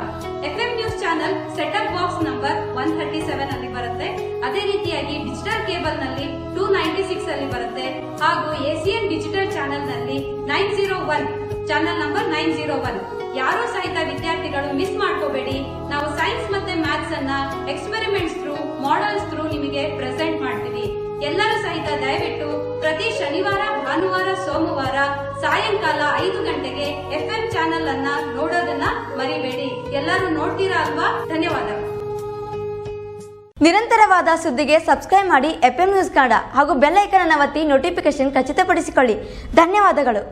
FM news channel setup box number 137 ಅಲ್ಲಿ ಬರುತ್ತೆ. ಅದೇ ರೀತಿಯಾಗಿ ಡಿಜಿಟಲ್ ಕೇಬಲ್ ನಲ್ಲಿ 296 ಅಲ್ಲಿ ಬರುತ್ತೆ ಹಾಗೂ ACN ಡಿಜಿಟಲ್ ಚಾನೆಲ್ ನಲ್ಲಿ 901 ಚಾನೆಲ್ ನಂಬರ್ 901. ಯಾರೋ ಸಹಿತ ವಿದ್ಯಾರ್ಥಿಗಳು ಮಿಸ್ ಮಾಡ್ಕೋಬೇಡಿ. ನಾವು ಸೈನ್ಸ್ ಮತ್ತೆ ಮ್ಯಾಥ್ಸ್ ಅನ್ನ ಎಕ್ಸ್ಪೆರಿಮೆಂಟ್ಸ್ ಥ್ರೂ, ಮಾಡೆಲ್ಸ್ ಥ್ರೂ ನಿಮಗೆ ಪ್ರೆಸೆಂಟ್ ಮಾಡ್ತೀವಿ. ಎಲ್ಲರೂ ಸಹಿತ ದಯವಿಟ್ಟು ಪ್ರತಿ ಶನಿವಾರ, ಭಾನುವಾರ, ಸೋಮವಾರ ಸಾಯಂಕಾಲ 5 ಗಂಟೆಗೆ ಎಫ್ಎಂ ಚಾನೆಲ್ ಅನ್ನ ನೋಡೋದನ್ನ ಮರಿಬೇಡಿ. ಎಲ್ಲರೂ ನೋಡ್ತೀರಾ ಅಲ್ವಾ? ಧನ್ಯವಾದಗಳು. ನಿರಂತರವಾದ ಸುದ್ದಿಗೆ ಸಬ್ಸ್ಕ್ರೈಬ್ ಮಾಡಿ ಎಫ್ಎಂ ನ್ಯೂಸ್ ಕನ್ನಡ ಹಾಗೂ ಬೆಲ್ ಐಕಾನ್ ಅನ್ನು ಒತ್ತಿ ನೋಟಿಫಿಕೇಶನ್ ಖಚಿತಪಡಿಸಿಕೊಳ್ಳಿ. ಧನ್ಯವಾದಗಳು.